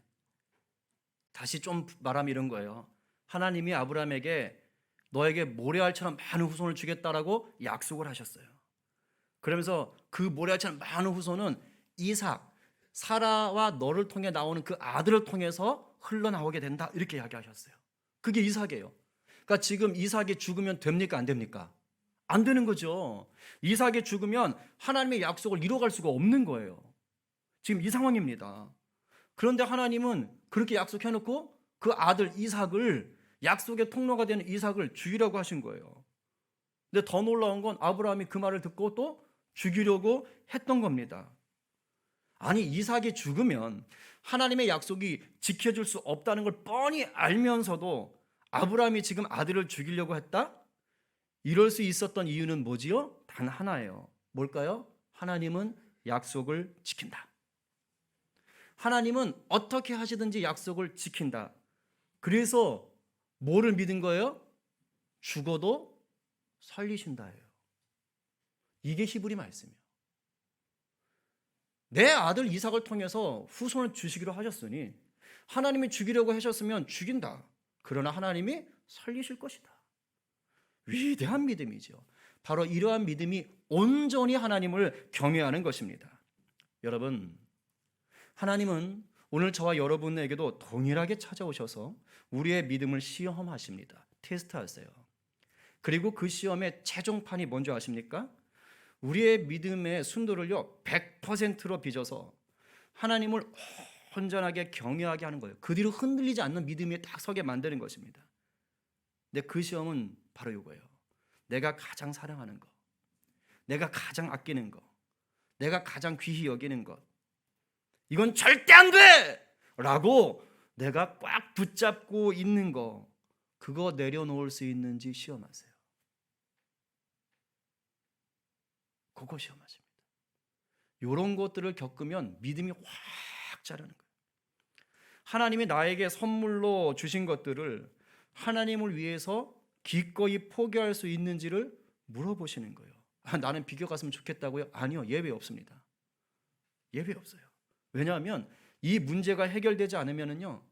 다시 좀 말하면 이런 거예요. 하나님이 아브라함에게 너에게 모래알처럼 많은 후손을 주겠다라고 약속을 하셨어요. 그러면서 그 모래알처럼 많은 후손은 이삭, 사라와 너를 통해 나오는 그 아들을 통해서 흘러나오게 된다, 이렇게 이야기하셨어요. 그게 이삭이에요. 그러니까 지금 이삭이 죽으면 됩니까, 안 됩니까? 안 되는 거죠. 이삭이 죽으면 하나님의 약속을 이뤄갈 수가 없는 거예요. 지금 이 상황입니다. 그런데 하나님은 그렇게 약속해놓고 그 아들 이삭을, 약속의 통로가 되는 이삭을 죽이려고 하신 거예요. 근데 더 놀라운 건 아브라함이 그 말을 듣고 또 죽이려고 했던 겁니다. 아니, 이삭이 죽으면 하나님의 약속이 지켜질 수 없다는 걸 뻔히 알면서도 아브라함이 지금 아들을 죽이려고 했다? 이럴 수 있었던 이유는 뭐지요? 단 하나예요. 뭘까요? 하나님은 약속을 지킨다. 하나님은 어떻게 하시든지 약속을 지킨다. 그래서 뭐를 믿은 거예요? 죽어도 살리신다예요. 이게 히브리 말씀이에요. 내 아들 이삭을 통해서 후손을 주시기로 하셨으니 하나님이 죽이려고 하셨으면 죽인다. 그러나 하나님이 살리실 것이다. 위대한 믿음이죠. 바로 이러한 믿음이 온전히 하나님을 경외하는 것입니다. 여러분, 하나님은 오늘 저와 여러분에게도 동일하게 찾아오셔서 우리의 믿음을 시험하십니다. 테스트하세요. 그리고 그 시험의 최종판이 뭔지 아십니까? 우리의 믿음의 순도를요 100%로 빚어서 하나님을 온전하게 경외하게 하는 거예요. 그 뒤로 흔들리지 않는 믿음이 딱 서게 만드는 것입니다. 근데 그 시험은 바로 이거예요. 내가 가장 사랑하는 것, 내가 가장 아끼는 것, 내가 가장 귀히 여기는 것, 이건 절대 안 돼! 라고 내가 꽉 붙잡고 있는 거, 그거 내려놓을 수 있는지 시험하세요. 그거 시험하십니다. 이런 것들을 겪으면 믿음이 확 자라는 거예요. 하나님이 나에게 선물로 주신 것들을 하나님을 위해서 기꺼이 포기할 수 있는지를 물어보시는 거예요. 나는 비교 갔으면 좋겠다고요? 아니요, 예외 없습니다. 예외 없어요. 왜냐하면 이 문제가 해결되지 않으면은요,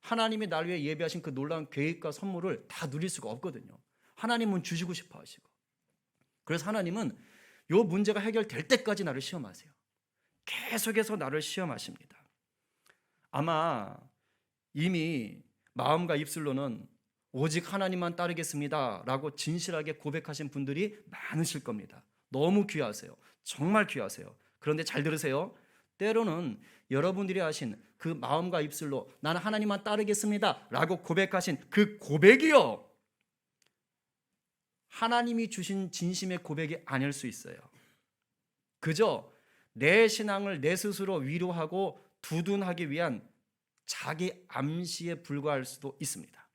하나님이 날 위해 예비하신 그 놀라운 계획과 선물을 다 누릴 수가 없거든요. 하나님은 주시고 싶어 하시고. 그래서 하나님은 이 문제가 해결될 때까지 나를 시험하세요. 계속해서 나를 시험하십니다. 아마 이미 마음과 입술로는 오직 하나님만 따르겠습니다 라고 진실하게 고백하신 분들이 많으실 겁니다. 너무 귀하세요. 정말 귀하세요. 그런데 잘 들으세요. 때로는 여러분들이 하신 그 마음과 입술로 나는 하나님만 따르겠습니다 라고 고백하신 그 고백이요, 하나님이 주신 진심의 고백이 아닐 수 있어요. 그저 내 신앙을 내 스스로 위로하고 두둔하기 위한 자기 암시에 불과할 수도 있습니다.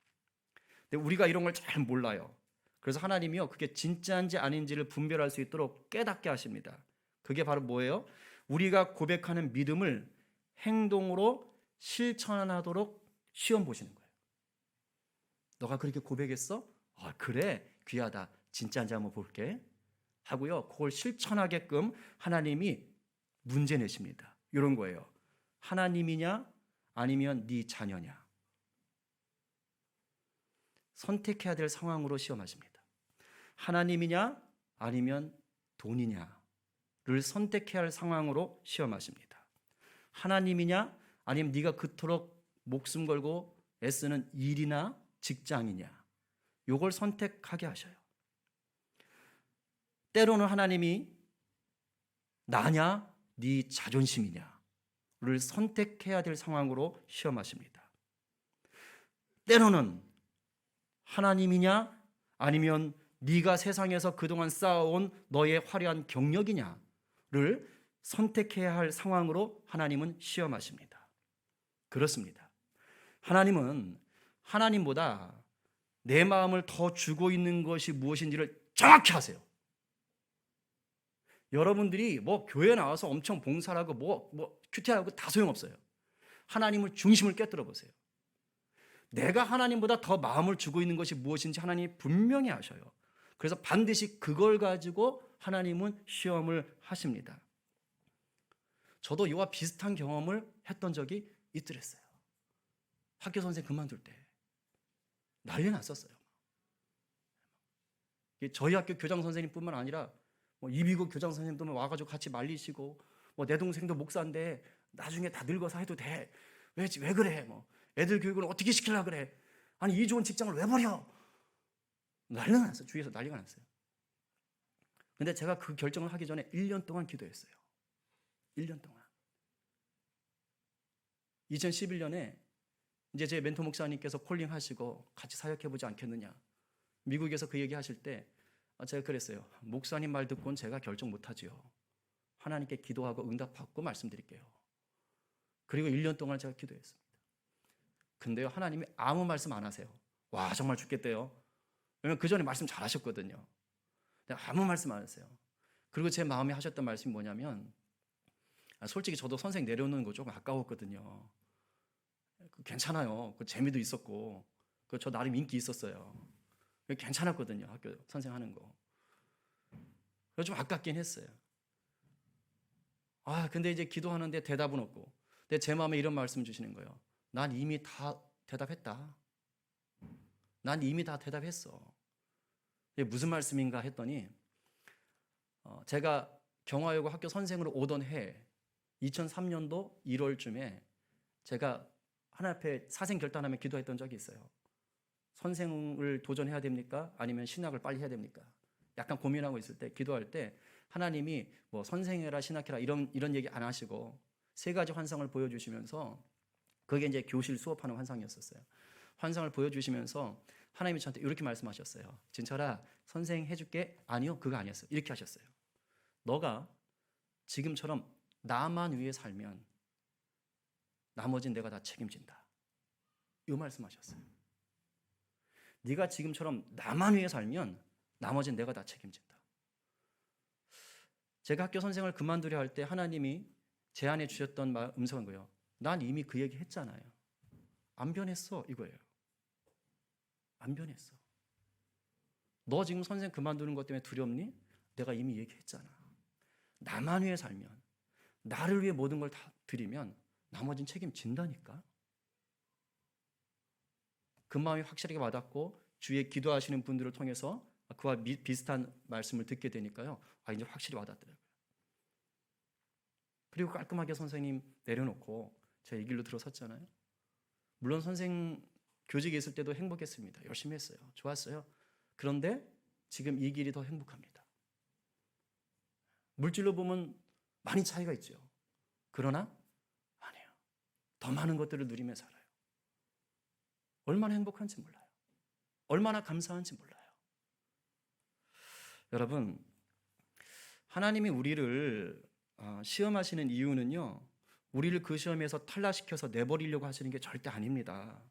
근데 우리가 이런 걸 잘 몰라요. 그래서 하나님이요, 그게 진짜인지 아닌지를 분별할 수 있도록 깨닫게 하십니다. 그게 바로 뭐예요? 우리가 고백하는 믿음을 행동으로 실천하도록 시험 보시는 거예요. 너가 그렇게 고백했어? 아, 그래, 귀하다. 진짜인지 한번 볼게 하고요, 그걸 실천하게끔 하나님이 문제 내십니다. 이런 거예요. 하나님이냐 아니면 네 자녀냐, 선택해야 될 상황으로 시험하십니다. 하나님이냐 아니면 돈이냐를 선택해야 할 상황으로 시험하십니다. 하나님이냐 아니면 네가 그토록 목숨 걸고 애쓰는 일이나 직장이냐, 요걸 선택하게 하셔요. 때로는 하나님이 나냐 네 자존심이냐를 선택해야 될 상황으로 시험하십니다. 때로는 하나님이냐 아니면 네가 세상에서 그동안 쌓아온 너의 화려한 경력이냐를 선택해야 할 상황으로 하나님은 시험하십니다. 그렇습니다. 하나님은 하나님보다 내 마음을 더 주고 있는 것이 무엇인지를 정확히 아세요. 여러분들이 뭐 교회 나와서 엄청 봉사하고 뭐 큐티하고 다 소용없어요. 하나님을 중심을 깨뜨려 보세요. 내가 하나님보다 더 마음을 주고 있는 것이 무엇인지 하나님이 분명히 아셔요. 그래서 반드시 그걸 가지고 하나님은 시험을 하십니다. 저도 이와 비슷한 경험을 했던 적이 있더랬어요. 학교 선생 그만둘 때 난리 났었어요. 저희 학교 교장 선생님뿐만 아니라 이비국 교장 선생님도 와가지고 같이 말리시고, 내 동생도 목사인데 나중에 다 늙어서 해도 돼. 왜 그래? 애들 교육을 어떻게 시키려고 그래? 아니 이 좋은 직장을 왜 버려? 난리가 났어요. 주위에서 난리가 났어요. 근데 제가 그 결정을 하기 전에 1년 동안 기도했어요. 1년 동안. 2011년에 이제 제 멘토 목사님께서 콜링하시고 같이 사역해보지 않겠느냐, 미국에서 그 얘기하실 때 제가 그랬어요. 목사님 말 듣고는 제가 결정 못하지요. 하나님께 기도하고 응답받고 말씀드릴게요. 그리고 1년 동안 제가 기도했습니다. 근데요, 하나님이 아무 말씀 안 하세요. 와, 정말 죽겠대요. 왜냐면 그 전에 말씀 잘 하셨거든요. 근데 아무 말씀 안 하세요. 그리고 제 마음에 하셨던 말씀이 뭐냐면, 솔직히 저도 선생 내려놓는 거 조금 아까웠거든요. 괜찮아요. 그 재미도 있었고, 저 나름 인기 있었어요. 괜찮았거든요. 학교 선생하는 거. 그래서 좀 아깝긴 했어요. 근데 이제 기도하는데 대답은 없고, 근데 제 마음에 이런 말씀 주시는 거예요. 난 이미 다 대답했다. 난 이미 다 대답했어. 이게 무슨 말씀인가 했더니, 제가 경화여고 학교 선생으로 오던 해 2003년도 1월쯤에 제가 하나님 앞에 사생 결단하며 기도했던 적이 있어요. 선생을 도전해야 됩니까? 아니면 신학을 빨리 해야 됩니까? 약간 고민하고 있을 때, 기도할 때 하나님이 선생해라 신학해라 이런 얘기 안 하시고 3가지 환상을 보여주시면서, 그게 이제 교실 수업하는 환상이었었어요. 환상을 보여주시면서 하나님이 저한테 이렇게 말씀하셨어요. 진철아, 선생 해줄게. 아니요, 그거 아니었어요. 이렇게 하셨어요. 너가 지금처럼 나만 위해 살면 나머지는 내가 다 책임진다. 이 말씀하셨어요. 네가 지금처럼 나만 위해 살면 나머지는 내가 다 책임진다. 제가 학교 선생을 그만두려 할 때 하나님이 제 안에 주셨던 음성은 거예요. 난 이미 그 얘기 했잖아요. 안 변했어, 이거예요. 안 변했어. 너 지금 선생 그만두는 것 때문에 두렵니? 내가 이미 얘기했잖아. 나만 위해 살면, 나를 위해 모든 걸 다 드리면 나머지는 책임진다니까. 그 마음이 확실하게 와닿고 주위에 기도하시는 분들을 통해서 그와 비슷한 말씀을 듣게 되니까요. 이제 확실히 와닿더라고요. 그리고 깔끔하게 선생님 내려놓고 제가 이 길로 들어섰잖아요. 물론 선생 교직에 있을 때도 행복했습니다. 열심히 했어요. 좋았어요. 그런데 지금 이 길이 더 행복합니다. 물질로 보면 많이 차이가 있죠. 그러나 아니에요. 더 많은 것들을 누리며 살아요. 얼마나 행복한지 몰라요. 얼마나 감사한지 몰라요. 여러분, 하나님이 우리를 시험하시는 이유는요, 우리를 그 시험에서 탈락시켜서 내버리려고 하시는 게 절대 아닙니다.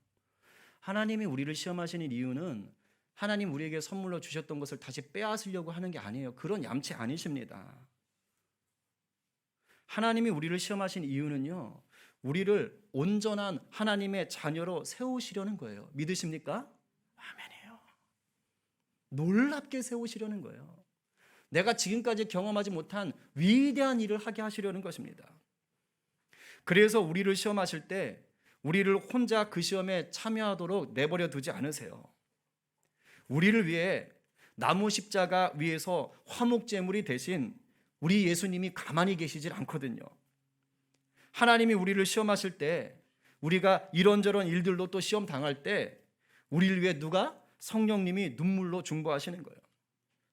하나님이 우리를 시험하시는 이유는 하나님 우리에게 선물로 주셨던 것을 다시 빼앗으려고 하는 게 아니에요. 그런 얌체 아니십니다. 하나님이 우리를 시험하신 이유는요, 우리를 온전한 하나님의 자녀로 세우시려는 거예요. 믿으십니까? 아멘이에요. 놀랍게 세우시려는 거예요. 내가 지금까지 경험하지 못한 위대한 일을 하게 하시려는 것입니다. 그래서 우리를 시험하실 때 우리를 혼자 그 시험에 참여하도록 내버려 두지 않으세요. 우리를 위해 나무 십자가 위에서 화목제물이 되신 우리 예수님이 가만히 계시질 않거든요. 하나님이 우리를 시험하실 때, 우리가 이런저런 일들로 또 시험 당할 때 우리를 위해 누가? 성령님이 눈물로 중보하시는 거예요.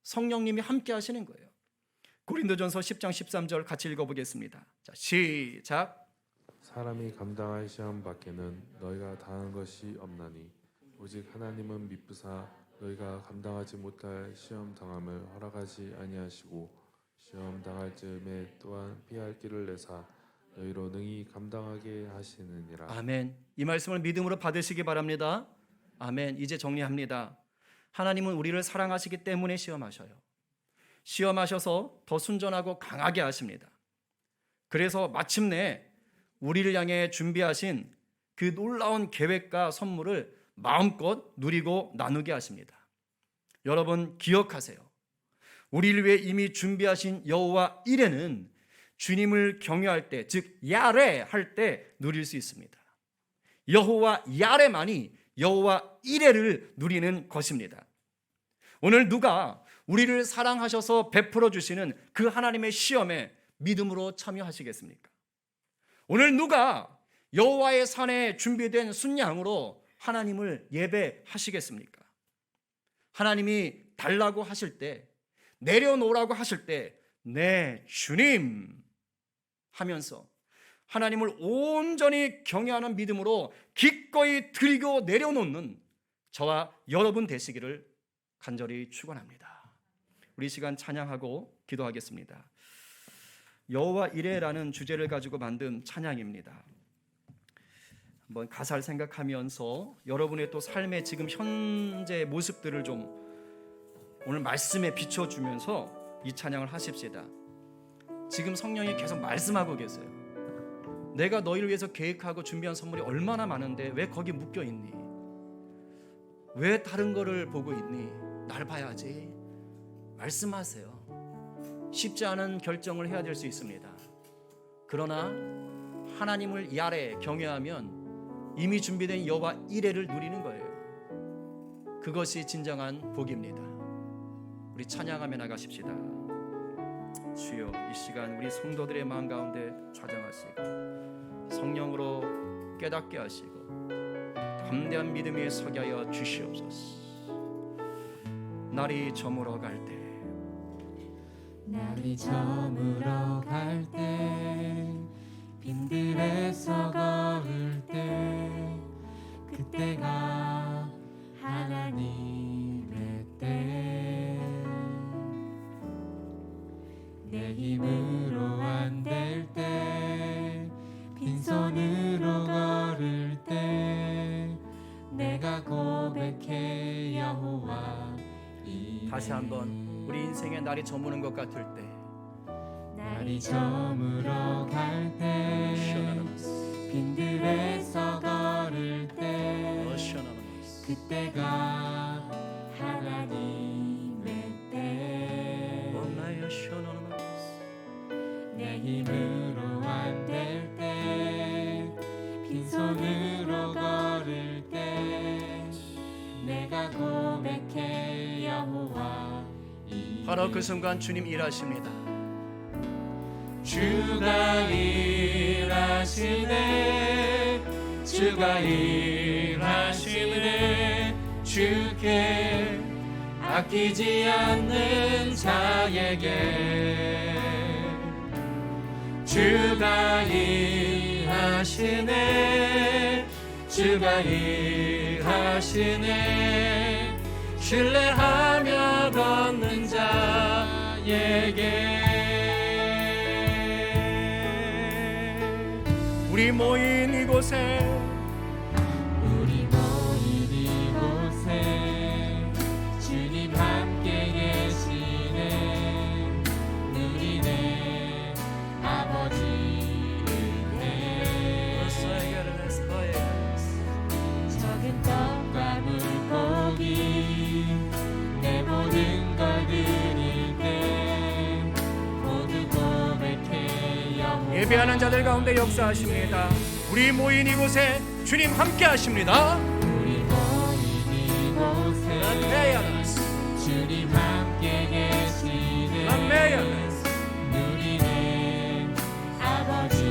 성령님이 함께 하시는 거예요. 고린도전서 10장 13절 같이 읽어보겠습니다. 자, 시작. 사람이 감당할 시험 밖에는 너희가 당한 것이 없나니 오직 하나님은 미쁘사 너희가 감당하지 못할 시험 당함을 허락하지 아니하시고 시험 당할 즈음에 또한 피할 길을 내사 너희로 능히 감당하게 하시느니라. 아멘. 이 말씀을 믿음으로 받으시기 바랍니다. 아멘. 이제 정리합니다. 하나님은 우리를 사랑하시기 때문에 시험하셔요. 시험하셔서 더 순전하고 강하게 하십니다. 그래서 마침내 우리를 향해 준비하신 그 놀라운 계획과 선물을 마음껏 누리고 나누게 하십니다. 여러분 기억하세요. 우리를 위해 이미 준비하신 여호와 이레는 주님을 경외할 때, 즉 야레 할 때 누릴 수 있습니다. 여호와 야레만이 여호와 이레를 누리는 것입니다. 오늘 누가 우리를 사랑하셔서 베풀어 주시는 그 하나님의 시험에 믿음으로 참여하시겠습니까? 오늘 누가 여호와의 산에 준비된 순양으로 하나님을 예배하시겠습니까? 하나님이 달라고 하실 때, 내려놓으라고 하실 때 네 주님 하면서 하나님을 온전히 경외하는 믿음으로 기꺼이 드리고 내려놓는 저와 여러분 되시기를 간절히 축원합니다. 우리 시간 찬양하고 기도하겠습니다. 여호와 이레라는 주제를 가지고 만든 찬양입니다. 한번 가사를 생각하면서 여러분의 또 삶의 지금 현재 모습들을 좀 오늘 말씀에 비춰주면서 이 찬양을 하십시다. 지금 성령이 계속 말씀하고 계세요. 내가 너희를 위해서 계획하고 준비한 선물이 얼마나 많은데 왜 거기 묶여 있니? 왜 다른 거를 보고 있니? 날 봐야지. 말씀하세요. 쉽지 않은 결정을 해야 될 수 있습니다. 그러나 하나님을 야레 경외하면 이미 준비된 여호와 이레를 누리는 거예요. 그것이 진정한 복입니다. 우리 찬양하며 나가십시다. 주여, 이 시간 우리 성도들의 마음 가운데 좌정하시고 성령으로 깨닫게 하시고 담대한 믿음 위에 서게 하여 주시옵소서. 날이 저물어 갈 때, 날이 저물어 갈 때, 빈들에서 걸을 때, 그때가 하나님의 때. 내 힘으로 안 될 때, 빈손으로 걸을 때, 내가 고백해 여호와 이레. 다시 한번 우리 인생의 날이 저무는 것 같을 때, 날이 저물어 갈 때, 빈들에서 걸을 때, 그때가 하나님의 때. 내가 고백해 여호와 바로 그 순간 주님 일하십니다. 주가 일하시네 주가 일하시네 주께 아끼지 않는 자에게 주가 일하시네 주가 일하시네 신뢰하며 걷는 자에게 우리 모인 이곳에 우리 모인 이곳에 주님 함께 계시네 누리네 아버지 은혜 적은 떡과 물고기 내 모든 걸 드릴 때 모두 고백해 여호와 예배하는 자들 가운데 역사하십니다. 우리 모인 이곳에 주님 함께 하십니다. 우리 모인 이곳에 주님 함께 계시네 누리네 아버지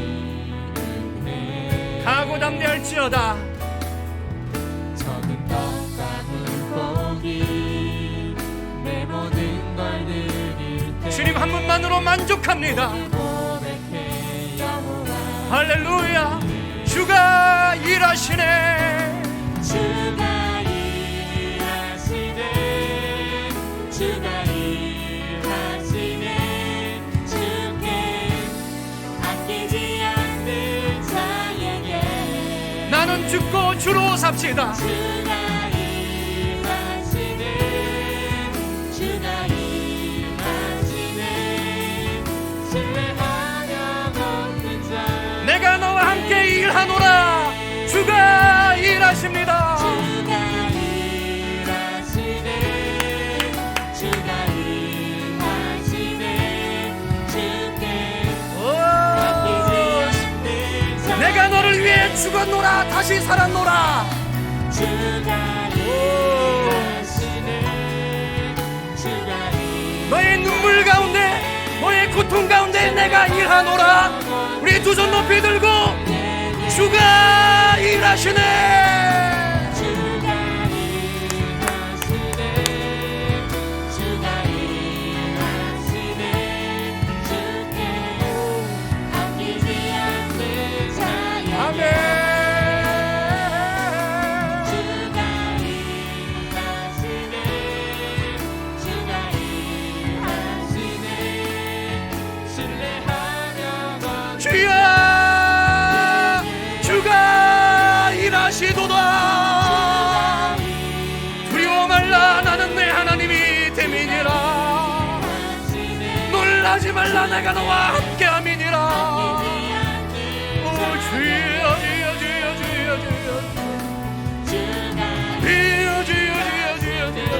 은혜 가고 담대할지어다. 적은 떡과 물고기 내 모든 걸 드릴 때 주님 한 분만으로 만족합니다. 고백해 여호와 할렐루야. 주가 일하시네. 주가 일하시네 주가 일하시네 주께 아끼지 않는 자에게 나는 죽고 주로 삽시다. 주가 일하시네 주가 일하시네 신뢰하며 걷는 자 내가 너와 함께 일하노라. 주가 일하십니다. 주가 일하시네 주가 일하시네 주께 아끼지 않는 자 내가 너를 위해 죽었노라. 다시 살았노라. 주가 일하시네 주가 너의 눈물 가운데, 너의 고통 가운데 내가 일하노라. 우리 두 손 높이 들고 주가 일하시네. 주가 일하시네 주가 일하시네 주께 아끼지 않는 자에게 아멘. 주가 일하시네 주가 일하시네 신뢰하며 걷는 주여, 주가 일하시도다. 두려워 말라. 나는 내 하나님이 됨이니라. 놀라지 말라. 내가 너와 함께함이니라. 오 주여, 주여, 주여, 주여, 주여, 주여, 주여, 주여, 주여, 주여, 주여, 주여.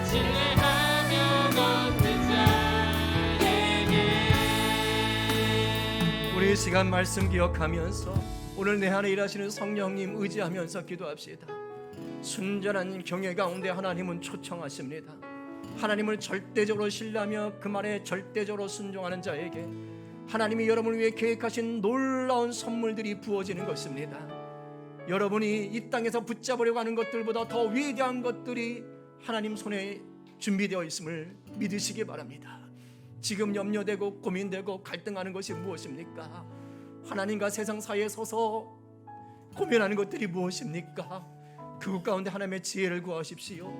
신뢰하며 걷는 자에게 우리 이 시간 말씀 기억하면서 오늘 내 안에 일하시는 성령님 의지하면서 기도합시다. 순전한 경외 가운데 하나님은 초청하십니다. 하나님을 절대적으로 신뢰하며 그 말에 절대적으로 순종하는 자에게 하나님이 여러분을 위해 계획하신 놀라운 선물들이 부어지는 것입니다. 여러분이 이 땅에서 붙잡으려고 하는 것들보다 더 위대한 것들이 하나님 손에 준비되어 있음을 믿으시기 바랍니다. 지금 염려되고 고민되고 갈등하는 것이 무엇입니까? 하나님과 세상 사이에 서서 고민하는 것들이 무엇입니까? 그것 가운데 하나님의 지혜를 구하십시오.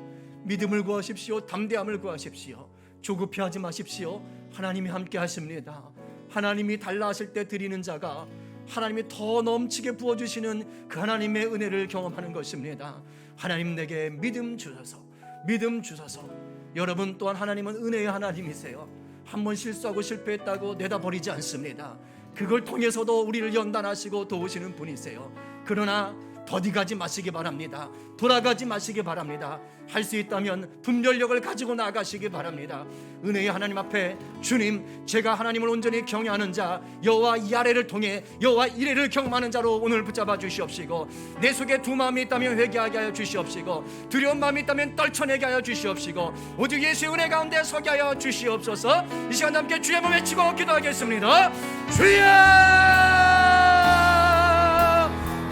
믿음을 구하십시오. 담대함을 구하십시오. 조급해하지 마십시오. 하나님이 함께 하십니다. 하나님이 달라 하실 때 드리는 자가 하나님이 더 넘치게 부어주시는 그 하나님의 은혜를 경험하는 것입니다. 하나님 내게 믿음 주셔서, 믿음 주셔서. 여러분 또한 하나님은 은혜의 하나님이세요. 한번 실수하고 실패했다고 내다버리지 않습니다. 그걸 통해서도 우리를 연단하시고 도우시는 분이세요. 그러나 더디가지 마시기 바랍니다. 돌아가지 마시기 바랍니다. 할 수 있다면 분별력을 가지고 나가시기 바랍니다. 은혜의 하나님 앞에 주님, 제가 하나님을 온전히 경외하는 자, 여호와 이레를 통해 여호와 이레를 경험하는 자로 오늘 붙잡아 주시옵시고, 내 속에 두 마음이 있다면 회개하게 하여 주시옵시고, 두려운 마음이 있다면 떨쳐내게 하여 주시옵시고, 오직 예수의 은혜 가운데 서게 하여 주시옵소서. 이 시간 함께 주의 몸 외치고 기도하겠습니다. 주여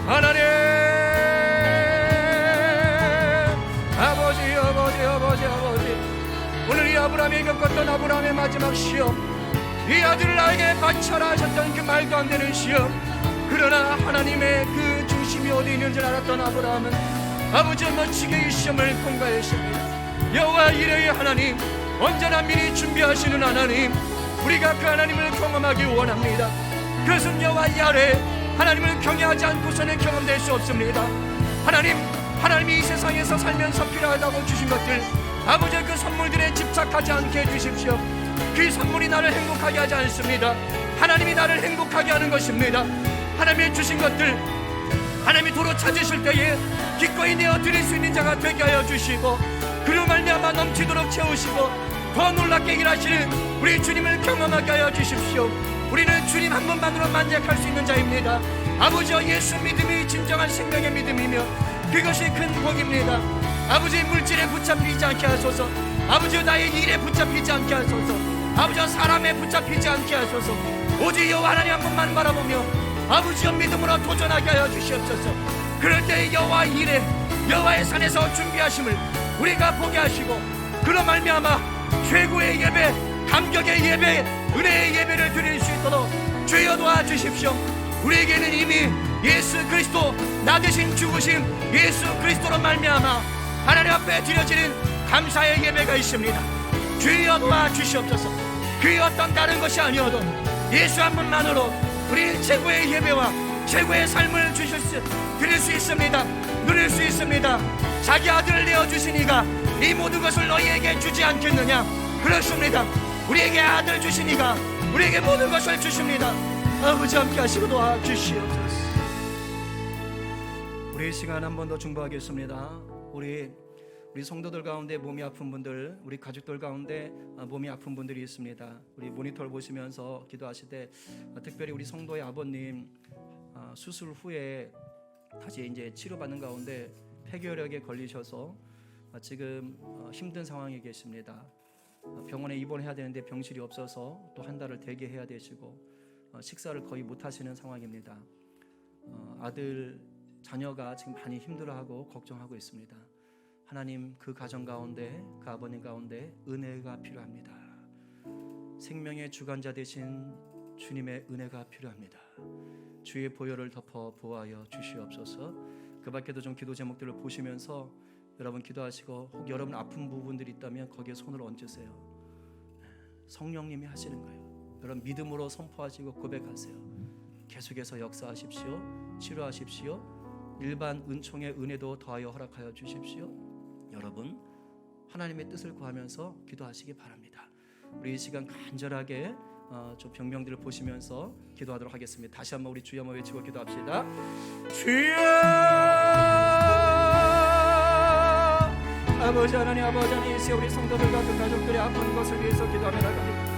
하나님, 아버지, 오늘 이 아브라함이 겪었던 아브라함의 마지막 시험, 이 아들을 나에게 바쳐라 하셨던 그 말도 안 되는 시험, 그러나 하나님의 그 중심이 어디 있는 줄 알았던 아브라함은 아버지 멋지게 이 시험을 통과했습니다. 여호와 이레의 하나님, 언제나 미리 준비하시는 하나님, 우리가 그 하나님을 경험하기 원합니다. 그것은 여호와 이레 하나님을 경외하지 않고서는 경험될 수 없습니다. 하나님이 이 세상에서 살면서 필요하다고 주신 것들, 아버지 그 선물들에 집착하지 않게 해주십시오. 그 선물이 나를 행복하게 하지 않습니다. 하나님이 나를 행복하게 하는 것입니다. 하나님이 주신 것들, 하나님이 도로 찾으실 때에 기꺼이 내어 드릴 수 있는 자가 되게 하여 주시고, 그로 말미암아 넘치도록 채우시고 더 놀랍게 일하시는 우리 주님을 경험하게 하여 주십시오. 우리는 주님 한 분만으로 만족할 수 있는 자입니다. 아버지와 예수 믿음이 진정한 생명의 믿음이며 그것이 큰 복입니다. 아버지, 물질에 붙잡히지 않게 하소서. 아버지, 나의 일에 붙잡히지 않게 하소서. 아버지, 사람에 붙잡히지 않게 하소서. 오직 여호와 하나님 한 분만 바라보며 아버지의 믿음으로 도전하게 하여 주시옵소서. 그럴 때 여호와 이레, 여호와의 산에서 준비하심을 우리가 보게 하시고, 그로 말미암아 최고의 예배, 감격의 예배, 은혜의 예배를 드릴 수 있도록 주여 도와주십시오. 우리에게는 이미 예수 그리스도, 나 대신 죽으신 예수 그리스도로 말미암아 하나님 앞에 드려지는 감사의 예배가 있습니다. 주여 도와주시옵소서. 그 어떤 다른 것이 아니어도 예수 한 분만으로 우리 최고의 예배와 최고의 삶을 드릴 수 있습니다. 누릴 수 있습니다. 자기 아들을 내어주신 이가 이 모든 것을 너희에게 주지 않겠느냐? 그렇습니다. 우리에게 아들 주신 이가 우리에게 모든 것을 주십니다. 아버지, 함께 하시고 도와주시옵소서. 우리 이 시간 한 번 더 중보하겠습니다. 우리 성도들 가운데 몸이 아픈 분들, 우리 가족들 가운데 몸이 아픈 분들이 있습니다. 우리 모니터를 보시면서 기도하실 때 특별히 우리 성도의 아버님 수술 후에 다시 이제 치료받는 가운데 폐결핵에 걸리셔서 지금 힘든 상황에 계십니다. 병원에 입원해야 되는데 병실이 없어서 또 한 달을 대기해야 되시고 식사를 거의 못 하시는 상황입니다. 아들 자녀가 지금 많이 힘들어하고 걱정하고 있습니다. 하나님, 그 가정 가운데, 그 아버님 가운데 은혜가 필요합니다. 생명의 주관자 되신 주님의 은혜가 필요합니다. 주의 보혈을 덮어 보호하여 주시옵소서. 그 밖에도 좀 기도 제목들을 보시면서 여러분 기도하시고, 혹 여러분 아픈 부분들이 있다면 거기에 손을 얹으세요. 성령님이 하시는 거예요. 여러분 믿음으로 선포하시고 고백하세요. 계속해서 역사하십시오. 치료하십시오. 일반 은총의 은혜도 더하여 허락하여 주십시오. 여러분, 하나님의 뜻을 구하면서 기도하시기 바랍니다. 우리 이 시간 간절하게 좀 병명들을 보시면서 기도하도록 하겠습니다. 다시 한번 우리 주여 한번 외치고 기도합시다. 주여! 아버지 하나님, 아버지 하나님, 이제 우리 성도들과 그 가족들의 아픈 것을 위해서 기도하며 나갑니다.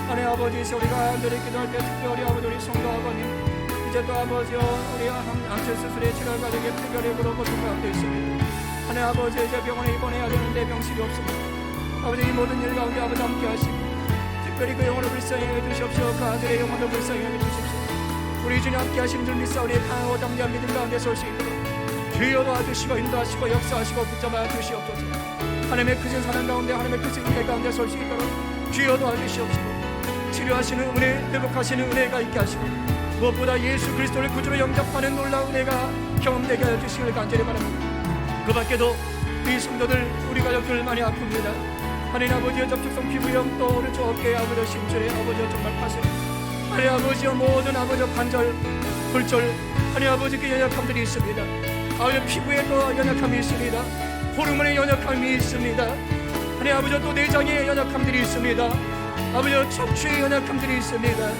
하나님 아버지, 이제 우리가 간절히 기도할 때 특별히 아버지 우리 성도 아버님, 이제 또 아버지요, 우리 항체 수술의 치료 가족의 폐결핵으로 고통 가운데 있습니다. 하나님 아버지, 이제 병원에 입원해야 되는데 병실이 없습니다. 아버지, 이 모든 일 가운데 아버지 함께 하시고, 특별히 그 영혼을 불쌍히 해주십시오. 그 아들의 영혼을 불쌍히 해주십시오. 우리 주님 함께 하시는 줄 믿사 우리의 강하고 담대한 믿음 가운데 설 수 있도록 주여 도와주시고 인도하시고 역사하시고 붙잡아 주시옵소서. 하나님의 크신 사랑 가운데, 하나님의 크신 은혜 가운데 설 수 있도록 주여 도와주시옵시고, 치료하시는 은혜, 회복하시는 은혜가 있게 하시고, 무엇보다 예수 그리스도를 구주로 영접하는 놀라운 은혜가 경험되게 하여 주시길 간절히 바랍니다. 그 밖에도 우리 성도들, 우리 가족들 많이 아픕니다. 하나님 아버지의 접촉성 피부염, 또 오른쪽 어깨 아버지 심줄에 아버지 정말 파세, 하나님 아버지의 모든 아버지 관절, 골절, 하나님 아버지 그 연약함들이 있습니다. 아버지 피부에 또 연약함이 있습니다. 호르몬의 연약함이 있습니다. 하나님 아버지 또 내장의 연약함들이 있습니다. 아버지 척추의 연약함들이 있습니다.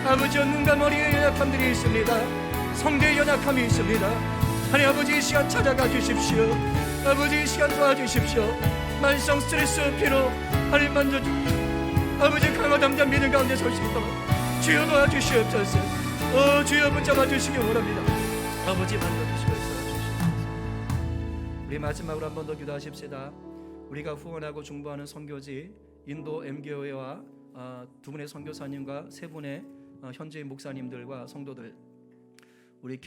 아버지 눈과 머리의 연약함들이 있습니다. 성대의 연약함이 있습니다. 하나님 아버지 이 시간 찾아가 주십시오. 아버지 이 시간 도와주십시오. 만성 스트레스 피로 하나님 만져주십시오. 아버지 강화 담장 믿음 가운데 설 수 있도록 주여 도와주시옵소서. 주여 붙잡아 주시기 원합니다. 아버지 만져주시옵소서. 우리 마지막으로 한 번 더 기도하십시다. 우리가 후원하고 중보하는 선교지 인도 M교회와 두 분의 선교사님과 세 분의 현지인 목사님들과 성도들, 우리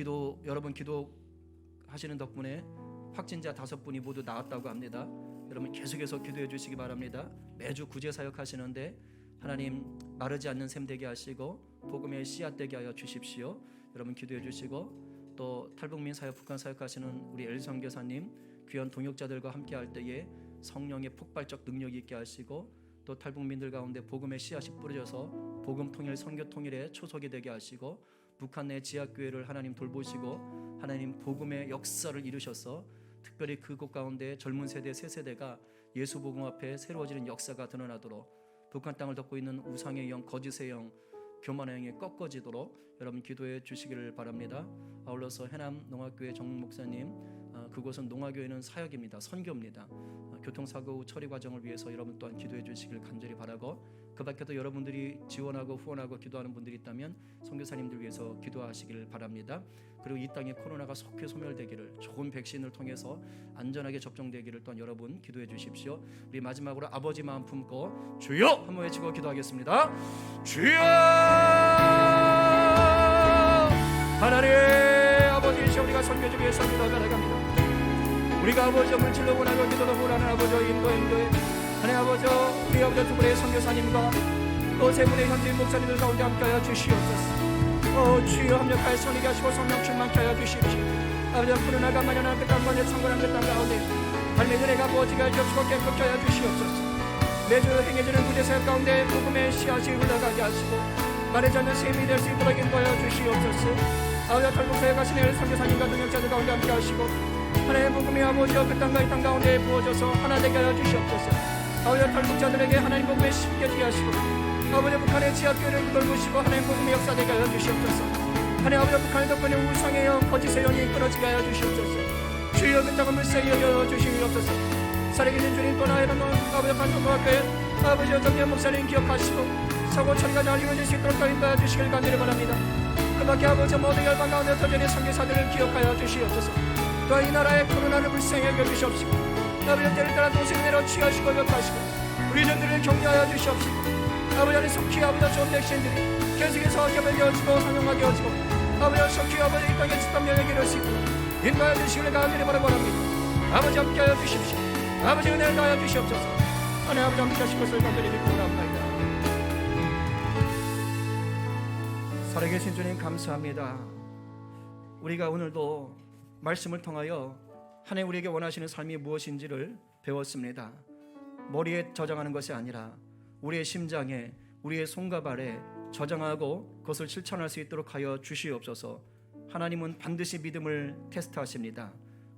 여러분 기도하시는 덕분에 확진자 5분이 모두 나았다고 합니다. 여러분 계속해서 기도해 주시기 바랍니다. 매주 구제 사역하시는데 하나님 마르지 않는 샘 되게 하시고 복음의 씨앗 되게 하여 주십시오. 여러분 기도해 주시고, 또 탈북민 사역, 북한 사역하시는 우리 엘선교사님 귀한 동역자들과 함께 할 때에 성령의 폭발적 능력이 있게 하시고, 또 탈북민들 가운데 복음의 씨앗이 뿌려져서 복음 통일, 선교 통일의 초석이 되게 하시고, 북한 내 지하교회를 하나님 돌보시고 하나님 복음의 역사를 이루셔서 특별히 그곳 가운데 젊은 세대, 새 세대가 예수 복음 앞에 새로워지는 역사가 드러나도록, 북한 땅을 덮고 있는 우상의 영, 거짓의 영, 교만의 영이 꺾어지도록 여러분 기도해 주시기를 바랍니다. 아울러서 해남 농화교회 정 목사님, 그곳은 농화교회는 사역입니다. 선교입니다. 교통사고 후 처리 과정을 위해서 여러분 또한 기도해 주시길 간절히 바라고, 그 밖에도 여러분들이 지원하고 후원하고 기도하는 분들이 있다면 선교사님들 위해서 기도하시길 바랍니다. 그리고 이 땅에 코로나가 속히 소멸되기를, 좋은 백신을 통해서 안전하게 접종되기를 또한 여러분 기도해 주십시오. 우리 마지막으로 아버지 마음 품고 주여 한번 외치고 기도하겠습니다. 주여! 하나님 아버지, 우리가 선교지 위해서 기도하갑니다. 우리가 아버지 물질로 원하고 기도로 원하는 아버지 인도에 하나님 아버지, 우리 아버지 두 분의 선교사님과 또 세 분의 현지인 목사님들 가운데 함께하여 주시옵소서. 주여 합력하여 선하게 하시고 성령 충만케 하여 주십시오. 아버지 코로나가 만연한 그 땅과 창궐한 그 땅 가운데 발매들의 아버지가 주시고 깨끗게 하여 주시옵소서. 매주 행해지는 구제사역 가운데 복음의 씨앗이 흘러가게 하시고 말하지 않는 셈이 될 수 있도록 인도하여 주시옵소서. 아버지 탈북사역 하시는 선교사님과 동역자들 가운데 함께 하시고 하나님의 복음의 아버지여 그 땅과 이 땅 가운데 부어져서 하나 되게 하여 주시옵소서. 아버지 탈북자들에게 하나님 복음의 심게 되게 하시고, 아버지 북한의 지하교회를 돌보시고 하나님 복음의 역사 되게 하여 주시옵소서. 하나님 아버지 북한의 덕분에 우상의 영, 거짓의 영이 끊어지게 하여 주시옵소서. 주여 그 땅을 물세게 여겨 주시옵소서. 살아계신 주님 또 나의 아버지 반성교회 아버지 정년 목사님 기억하시고 사고 처리가 잘 이루어질 수 있도록 인도하여 주시길 간절히 바랍니다. 그 밖에 아버지 모든 열방 가운데 터전의 선교사들을 기억하여 주시옵소서. 또한 이 나라의 코로나를 불쌍히 여겨주시옵시고, 아버지 때를 따라 도시를 내려 취하시고 역하시고 우리 전들을 격려하여 주시옵시고, 아버지 안에 속히 아버지 좋은 백신들이 계속해서 개발되어지고 상용화되어지고 아버지 속히 아버지 이 땅의 집단 면역이 이룰 수 있도록 인도하여 주시기를 간절히 바랍니다. 아버지 함께하여 주십시오. 아버지 은혜를 다하여 주시옵소서. 하나님 아버지 함께 하실 것을 간절히 믿고 원합니다. 살아계신 주님 감사합니다. 우리가 오늘도 말씀을 통하여 하나님 우리에게 원하시는 삶이 무엇인지를 배웠습니다. 머리에 저장하는 것이 아니라 우리의 심장에, 우리의 손과 발에 저장하고 그것을 실천할 수 있도록 하여 주시옵소서. 하나님은 반드시 믿음을 테스트하십니다.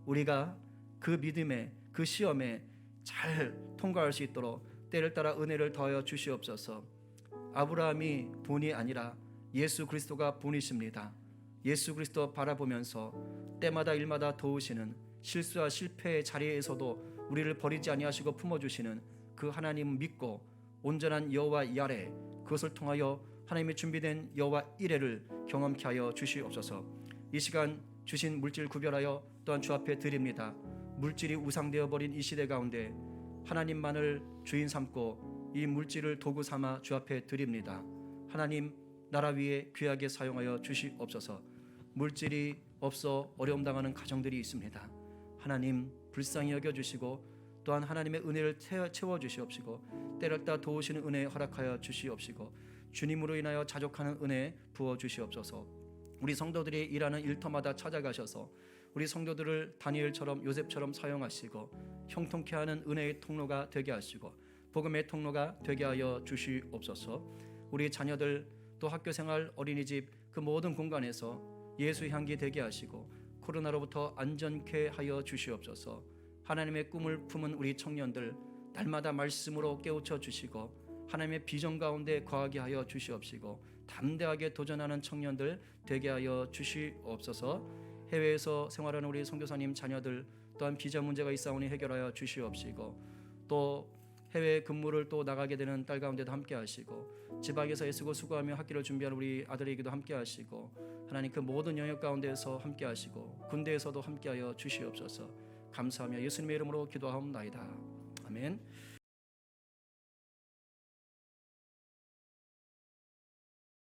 우리가 그 믿음에, 그 시험에 잘 통과할 수 있도록 때를 따라 은혜를 더하여 주시옵소서. 아브라함이 본이 아니라 예수 그리스도가 본이십니다. 예수 그리스도 바라보면서 때마다 일마다 도우시는, 실수와 실패의 자리에서도 우리를 버리지 아니하시고 품어주시는 그 하나님 믿고 온전한 여호와 야레, 그것을 통하여 하나님의 준비된 여호와 이레를 경험케 하여 주시옵소서. 이 시간 주신 물질 구별하여 또한 주 앞에 드립니다. 물질이 우상되어 버린 이 시대 가운데 하나님만을 주인 삼고 이 물질을 도구 삼아 주 앞에 드립니다. 하나님 나라 위에 귀하게 사용하여 주시옵소서. 물질이 없어 어려움 당하는 가정들이 있습니다. 하나님 불쌍히 여겨주시고 또한 하나님의 은혜를 채워주시옵시고 때를 따라 도우시는 은혜 허락하여 주시옵시고 주님으로 인하여 자족하는 은혜 부어주시옵소서. 우리 성도들이 일하는 일터마다 찾아가셔서 우리 성도들을 다니엘처럼 요셉처럼 사용하시고 형통케 하는 은혜의 통로가 되게 하시고 복음의 통로가 되게 하여 주시옵소서. 우리 자녀들 또 학교생활, 어린이집 그 모든 공간에서 예수 향기 되게 하시고 코로나로부터 안전케 하여 주시옵소서. 하나님의 꿈을 품은 우리 청년들 날마다 말씀으로 깨우쳐 주시고 하나님의 비전 가운데 거하게 하여 주시옵시고 담대하게 도전하는 청년들 되게 하여 주시옵소서. 해외에서 생활하는 우리 선교사님 자녀들 또한 비자 문제가 있사오니 해결하여 주시옵시고, 또 해외 근무를 또 나가게 되는 딸 가운데도 함께 하시고, 지방에서 애쓰고 수고하며 학기를 준비하는 우리 아들에게도 함께 하시고, 하나님 그 모든 영역 가운데서 함께 하시고 군대에서도 함께하여 주시옵소서. 감사하며 예수님의 이름으로 기도하옵나이다. 아멘.